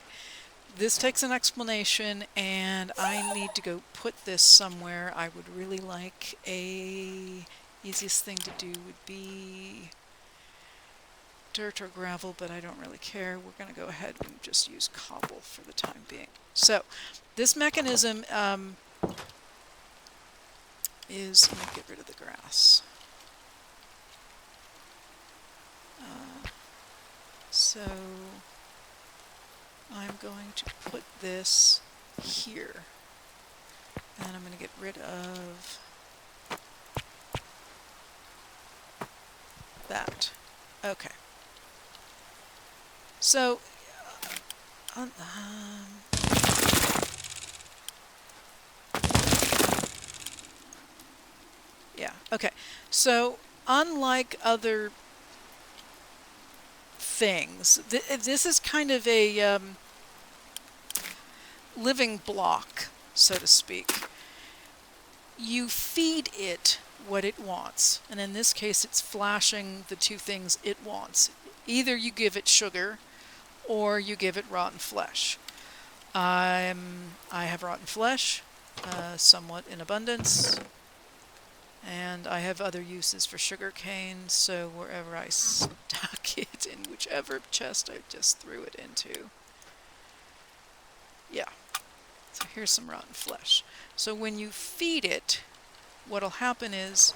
This takes an explanation, and I need to go put this somewhere. I would really like easiest thing to do would be dirt or gravel, but I don't really care. We're going to go ahead and just use cobble for the time being. So this mechanism is, let me get rid of the grass. So I'm going to put this here, and I'm going to get rid of that. Okay. So, yeah, okay. So, unlike other things, this is kind of a living block, so to speak. You feed it what it wants, and in this case it's flashing the 2 things it wants. Either you give it sugar or you give it rotten flesh. I have rotten flesh, somewhat in abundance, and I have other uses for sugar cane, so wherever I stuck it, in whichever chest I just threw it into. Yeah, so here's some rotten flesh. So when you feed it, what'll happen is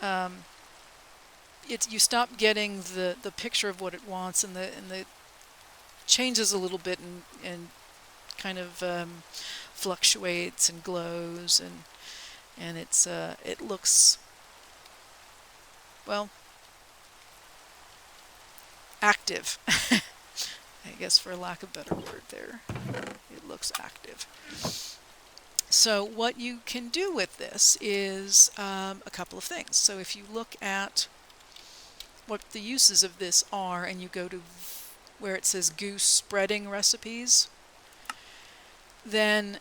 you stop getting the picture of what it wants, and the changes a little bit and kind of fluctuates and glows, and it looks, well, active. I guess for lack of a better word there. It looks active. So what you can do with this is a couple of things. So if you look at what the uses of this are, and you go to where it says goose spreading recipes, then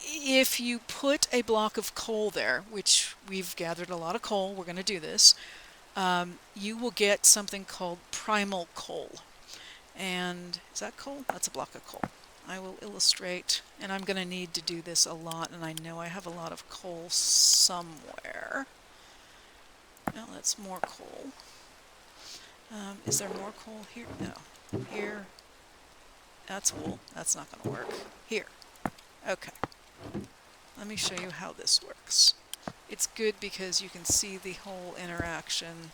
if you put a block of coal there, which we've gathered a lot of coal, we're going to do this, you will get something called primal coal. And is that coal? That's a block of coal. I will illustrate, and I'm going to need to do this a lot, and I know I have a lot of coal somewhere. No, that's more coal. Is there more coal here? No. Here. That's wool. That's not going to work. Here. Okay. Let me show you how this works. It's good because you can see the whole interaction.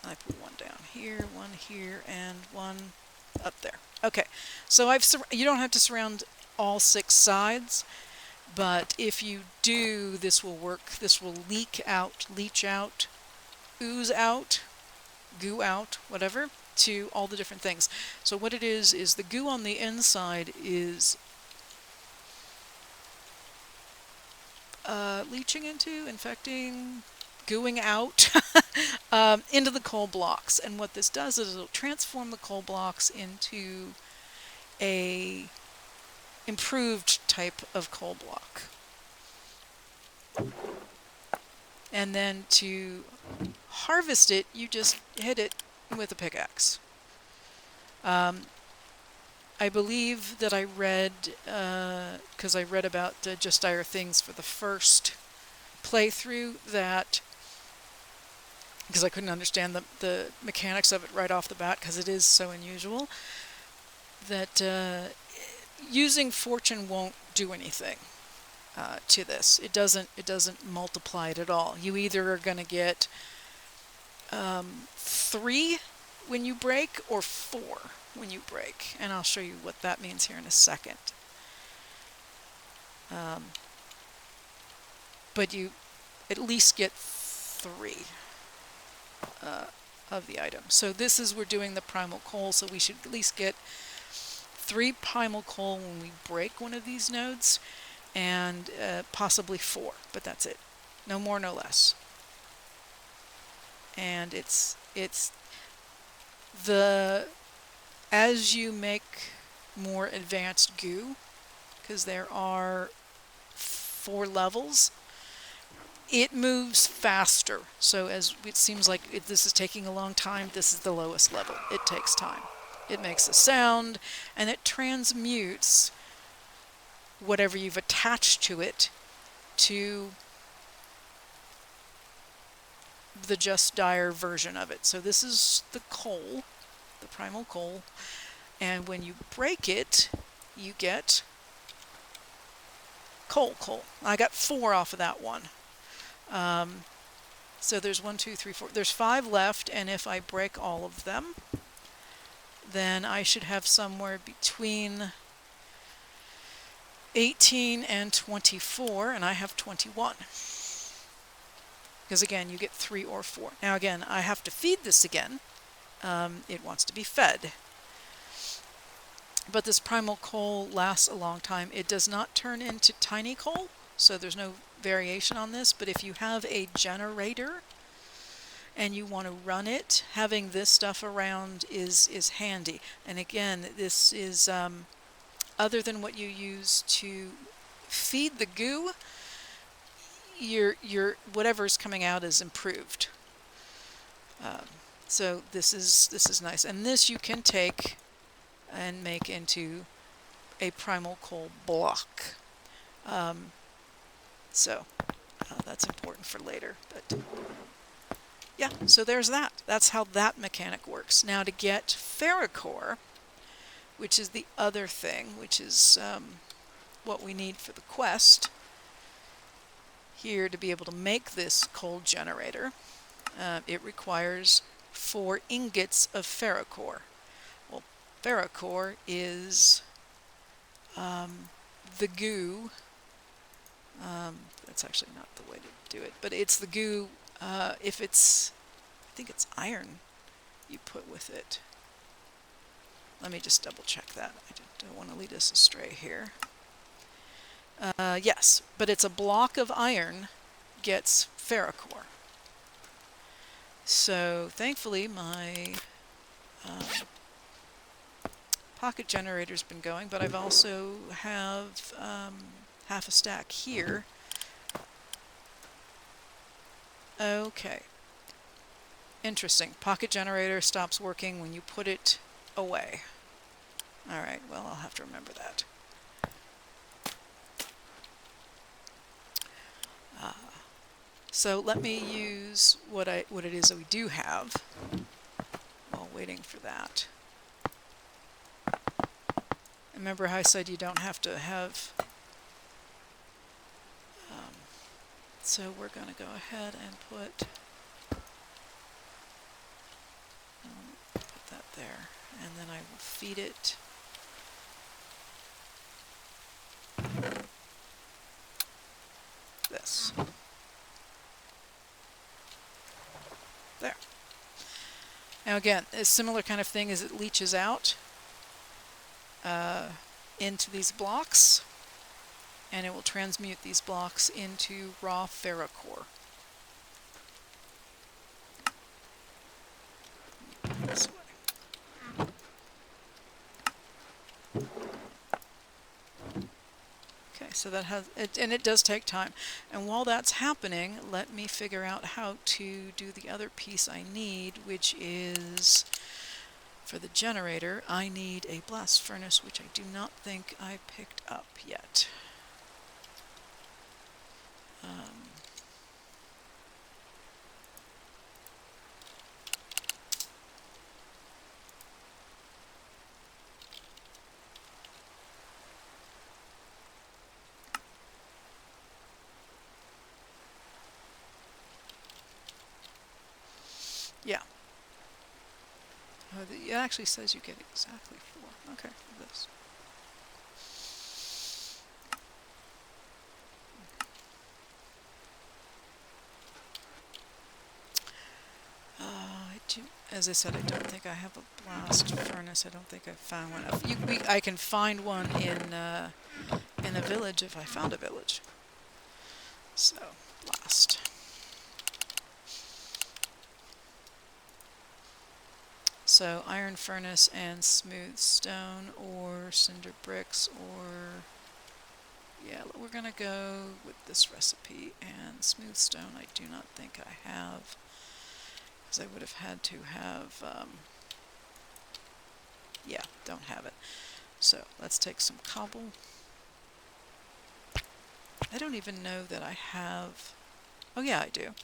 I put one down here, and one up there. Okay, so you don't have to surround all 6 sides, But if you do, this will work. This will leach out, ooze out, goo out, whatever, to all the different things. So what it is the goo on the inside is leaching into, infecting, gooing out into the coal blocks. And what this does is it'll transform the coal blocks into a improved type of coal block. And then to harvest it, you just hit it with a pickaxe. I believe that I read, because I read about Just Dire Things for the first playthrough, that, because I couldn't understand the mechanics of it right off the bat, because it is so unusual, that using fortune won't do anything to this. It doesn't multiply it at all. You either are going to get 3 when you break or 4 when you break, and I'll show you what that means here in a second. But you at least get 3 of the item. So this is, we're doing the primal coal, so we should at least get 3 primal coal when we break one of these nodes, and possibly 4, but that's it. No more, no less. And it's the, as you make more advanced goo, because there are 4 levels, it moves faster. So as it seems like this is taking a long time, this is the lowest level. It takes time. It makes a sound, and it transmutes whatever you've attached to it to the Just Dire version of it. So this is the coal, the primal coal, and when you break it, you get coal. I got 4 off of that one. So there's 1, 2, 3, 4. There's 5 left, and if I break all of them, then I should have somewhere between 18 and 24, and I have 21. Because again, you get 3 or 4. Now again, I have to feed this again. It wants to be fed. But this primal coal lasts a long time. It does not turn into tiny coal, so there's no variation on this. But if you have a generator and you want to run it, having this stuff around is handy. And again, this is other than what you use to feed the goo, your whatever's coming out is improved. So this is nice, and this you can take and make into a primal coal block. So that's important for later. But yeah, so there's that. That's how that mechanic works. Now to get ferrocore, which is the other thing, which is what we need for the quest here to be able to make this coal generator, it requires 4 ingots of ferrocore. Well, ferrocore is the goo. That's actually not the way to do it, but it's the goo. If it's, I think it's iron you put with it. Let me just double check that. I don't want to lead us astray here. Yes, but it's a block of iron gets ferrocore. So thankfully my pocket generator's been going, but I've also have half a stack here. Okay. Interesting. Pocket generator stops working when you put it away. Alright, well, I'll have to remember that. So let me use what it is that we do have while waiting for that. Remember how I said you don't have to have... so we're going to go ahead and put that there, and then I will feed it. this. There. Now again, a similar kind of thing as it leaches out into these blocks, and it will transmute these blocks into raw ferrocore. This way. Okay, so that has it, and it does take time. And while that's happening, let me figure out how to do the other piece I need, which is for the generator. I need a blast furnace, which I do not think I picked up yet. Yeah. It actually says you get exactly 4. Okay, this. As I said, I don't think I have a blast furnace. I don't think I've found one. I can find one in a village if I found a village. So, blast. So, iron furnace and smooth stone, or cinder bricks, or... Yeah, we're going to go with this recipe. And smooth stone I do not think I have, because I would have had to have... yeah, don't have it. So, let's take some cobble. I don't even know that I have... Oh yeah, I do.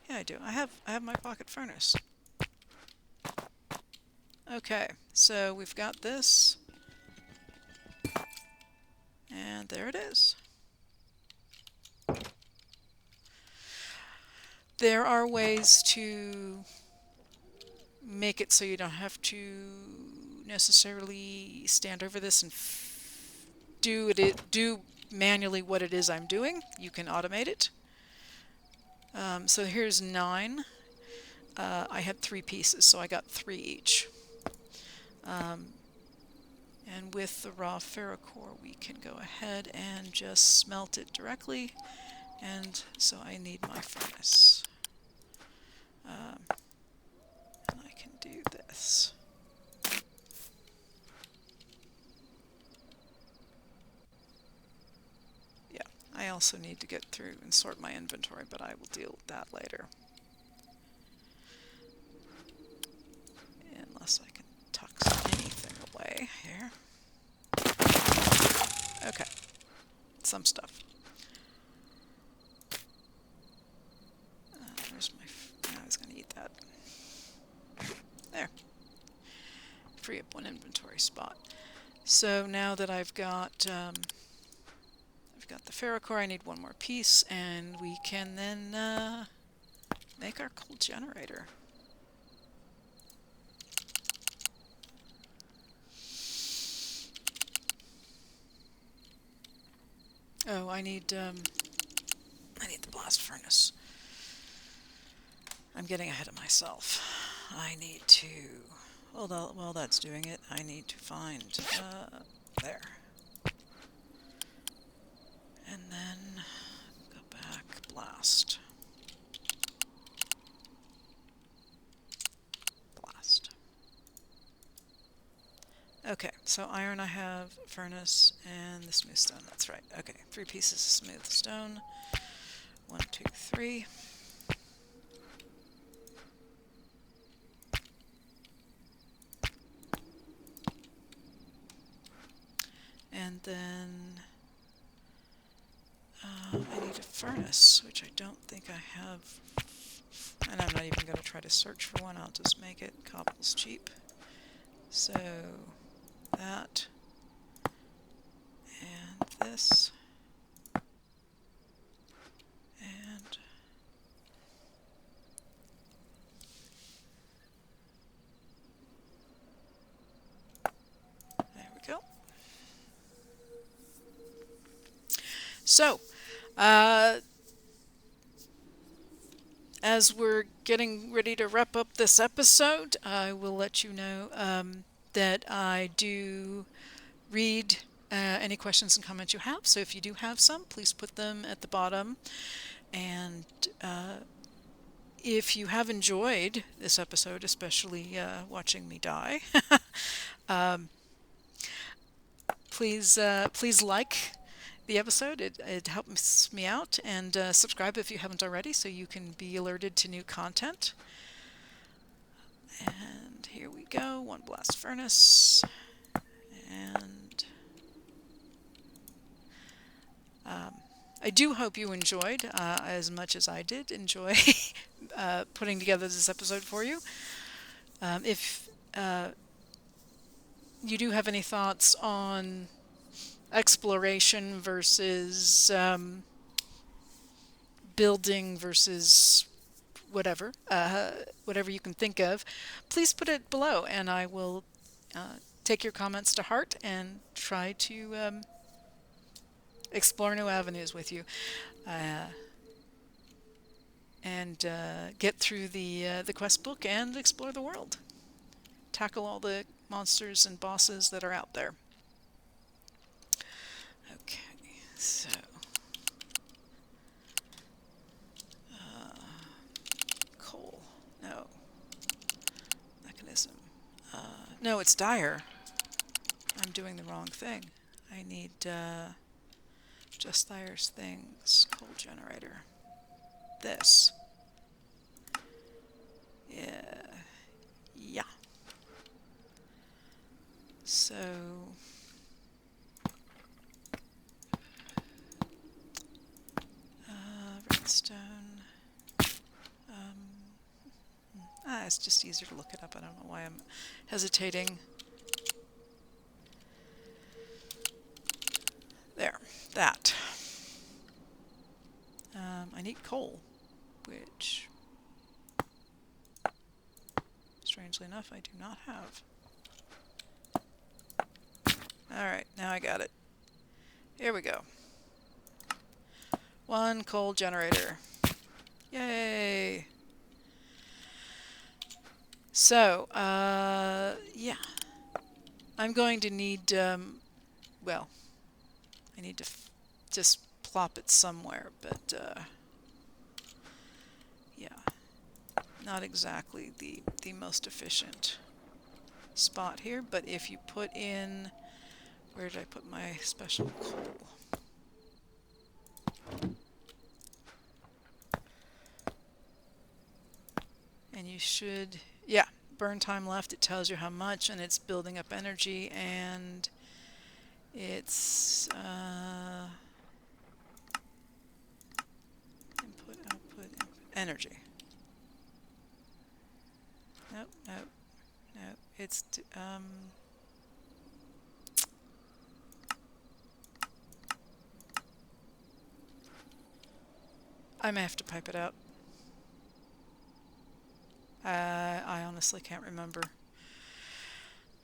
Yeah, I do. I have my pocket furnace. Okay, so we've got this. And there it is. There are ways to make it so you don't have to necessarily stand over this and do manually what it is I'm doing. You can automate it. So here's 9. I had 3 pieces, so I got 3 each. And with the raw ferrocore, we can go ahead and just smelt it directly. And so I need my furnace. And I can do this. Yeah, I also need to get through and sort my inventory, but I will deal with that later. Unless I can tuck anything away here. Okay, some stuff. There's my... I was going to eat that. There. Free up 1 inventory spot. So now that I've got the ferrocore, I need 1 more piece, and we can then make our coal generator. Oh, I need the blast furnace. I'm getting ahead of myself. I need to... While that's doing it, I need to find... there. And then go back, blast. Blast. Okay, so iron I have, furnace, and the smooth stone, that's right. Okay, 3 pieces of smooth stone. 1, 2, 3. And then I need a furnace, which I don't think I have. And I'm not even going to try to search for one, I'll just make it. Cobble's cheap. So that and this and there we go. So As we're getting ready to wrap up this episode, I will let you know that I do read any questions and comments you have. So if you do have some, please put them at the bottom. And if you have enjoyed this episode, especially watching me die, please like the episode. It helps me out, and subscribe if you haven't already, so you can be alerted to new content. And here we go, one blast furnace, and I do hope you enjoyed as much as I did enjoy putting together this episode for you. If you do have any thoughts on exploration versus building versus whatever, whatever you can think of, please put it below, and I will take your comments to heart and try to explore new avenues with you, and get through the quest book and explore the world. Tackle all the monsters and bosses that are out there. Okay, so coal. No. Mechanism. No, it's dire. I'm doing the wrong thing. I need just Thyre's things. Coal generator. This. Yeah. So redstone. It's just easier to look it up. I don't know why I'm hesitating. There, that. I need coal, which, strangely enough, I do not have. Alright, now I got it. Here we go. One coal generator. Yay! So, yeah. I'm going to need, well, I need to just plop it somewhere, but, yeah. Not exactly the most efficient spot here, but if you put in, where did I put my special coal? And you should, yeah, burn time left, it tells you how much, and it's building up energy, and it's input, output, energy. Nope, nope, nope, it's I may have to pipe it out. I honestly can't remember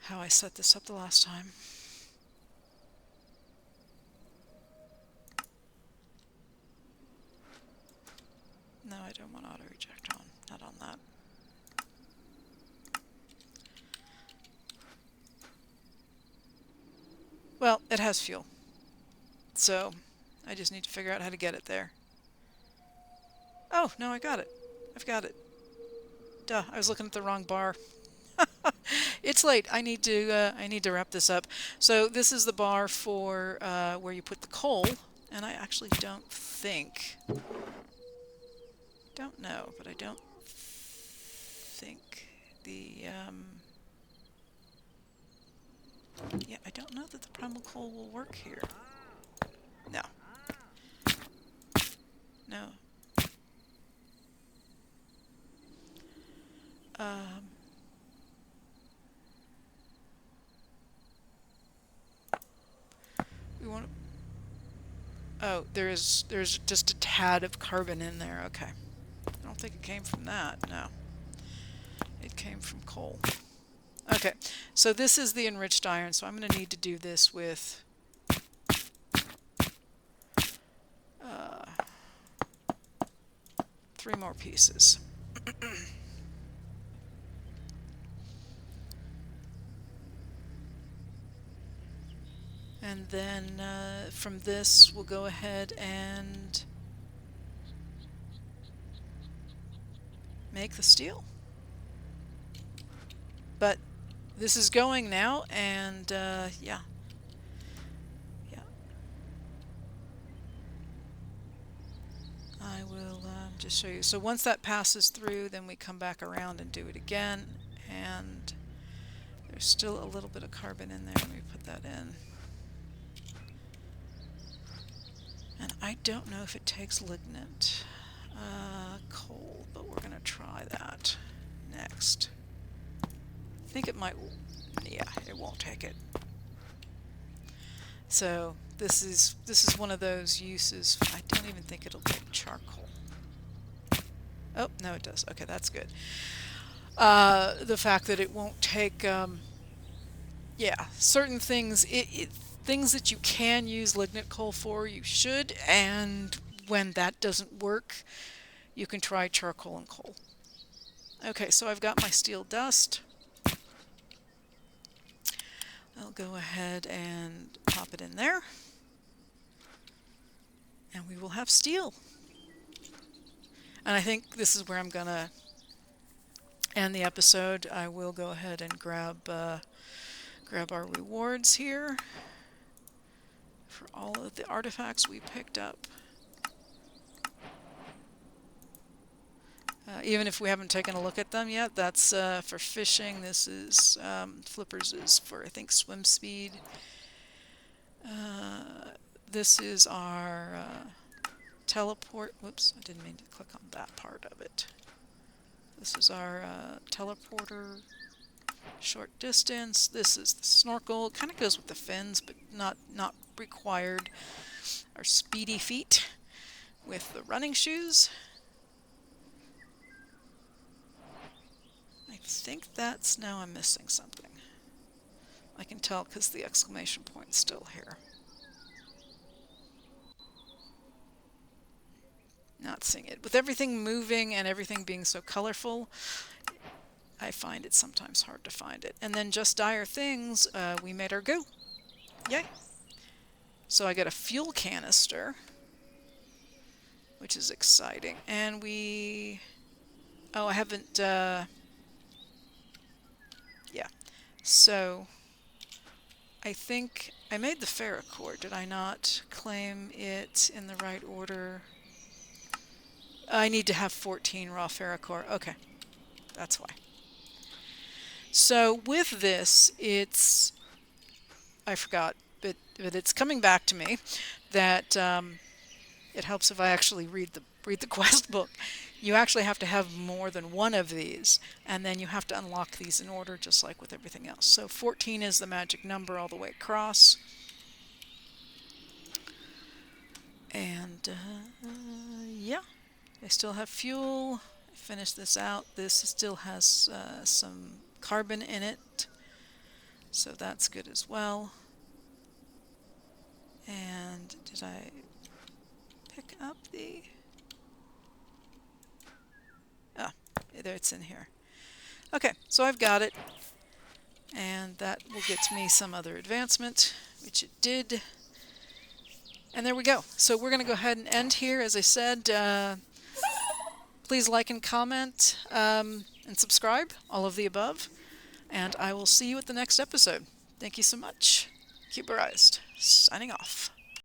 how I set this up the last time. No, I don't want auto reject on. Not on that. Well, it has fuel. So, I just need to figure out how to get it there. Oh, no, I got it. I've got it. Duh, I was looking at the wrong bar. It's late. I need to wrap this up. So this is the bar for where you put the coal, and I actually don't know, but I don't think yeah, I don't know that the primal coal will work here. No. No. We want to... Oh, there's just a tad of carbon in there. Okay. I don't think it came from that. No. It came from coal. Okay. So this is the enriched iron, so I'm going to need to do this with 3 3 more pieces. And then from this we'll go ahead and make the steel. But this is going now, and yeah. I will just show you. So once that passes through, then we come back around and do it again, and there's still a little bit of carbon in there. Let me put that in. And I don't know if it takes lignite coal, but we're going to try that next. I think it might, yeah, it won't take it. So this is one of those uses. I don't even think it'll take charcoal. Oh, no it does. Okay, that's good. The fact that it won't take, yeah, certain things, things that you can use lignite coal for, you should, and when that doesn't work, you can try charcoal and coal. Okay, so I've got my steel dust. I'll go ahead and pop it in there, and we will have steel. And I think this is where I'm going to end the episode. I will go ahead and grab our rewards here for all of the artifacts we picked up. Even if we haven't taken a look at them yet, that's for fishing. This is Flippers is for, I think, swim speed. This is our teleport. Whoops, I didn't mean to click on that part of it. This is our teleporter, short distance. This is the snorkel. It kind of goes with the fins, but not required. Our speedy feet with the running shoes. I think that's, now I'm missing something. I can tell because the exclamation point's still here. Not seeing it. With everything moving and everything being so colorful, I find it sometimes hard to find it. And then just dire things, we made our goo. Yay! So I got a fuel canister, which is exciting. And we... Oh, I haven't... Yeah. So I think I made the ferrocore. Did I not claim it in the right order? I need to have 14 raw ferrocore. Okay, that's why. So with this, it's, I forgot, but it's coming back to me that it helps if I actually read the quest book. You actually have to have more than one of these, and then you have to unlock these in order, just like with everything else. So 14 is the magic number all the way across. And yeah, I still have fuel. I finished this out. This still has some carbon in it, so that's good as well. And did I pick up the... Ah, there, it's in here. Okay, so I've got it, and that will get me some other advancement, which it did. And there we go. So we're going to go ahead and end here. As I said, please like and comment and subscribe, all of the above. And I will see you at the next episode. Thank you so much. Cuberized, signing off.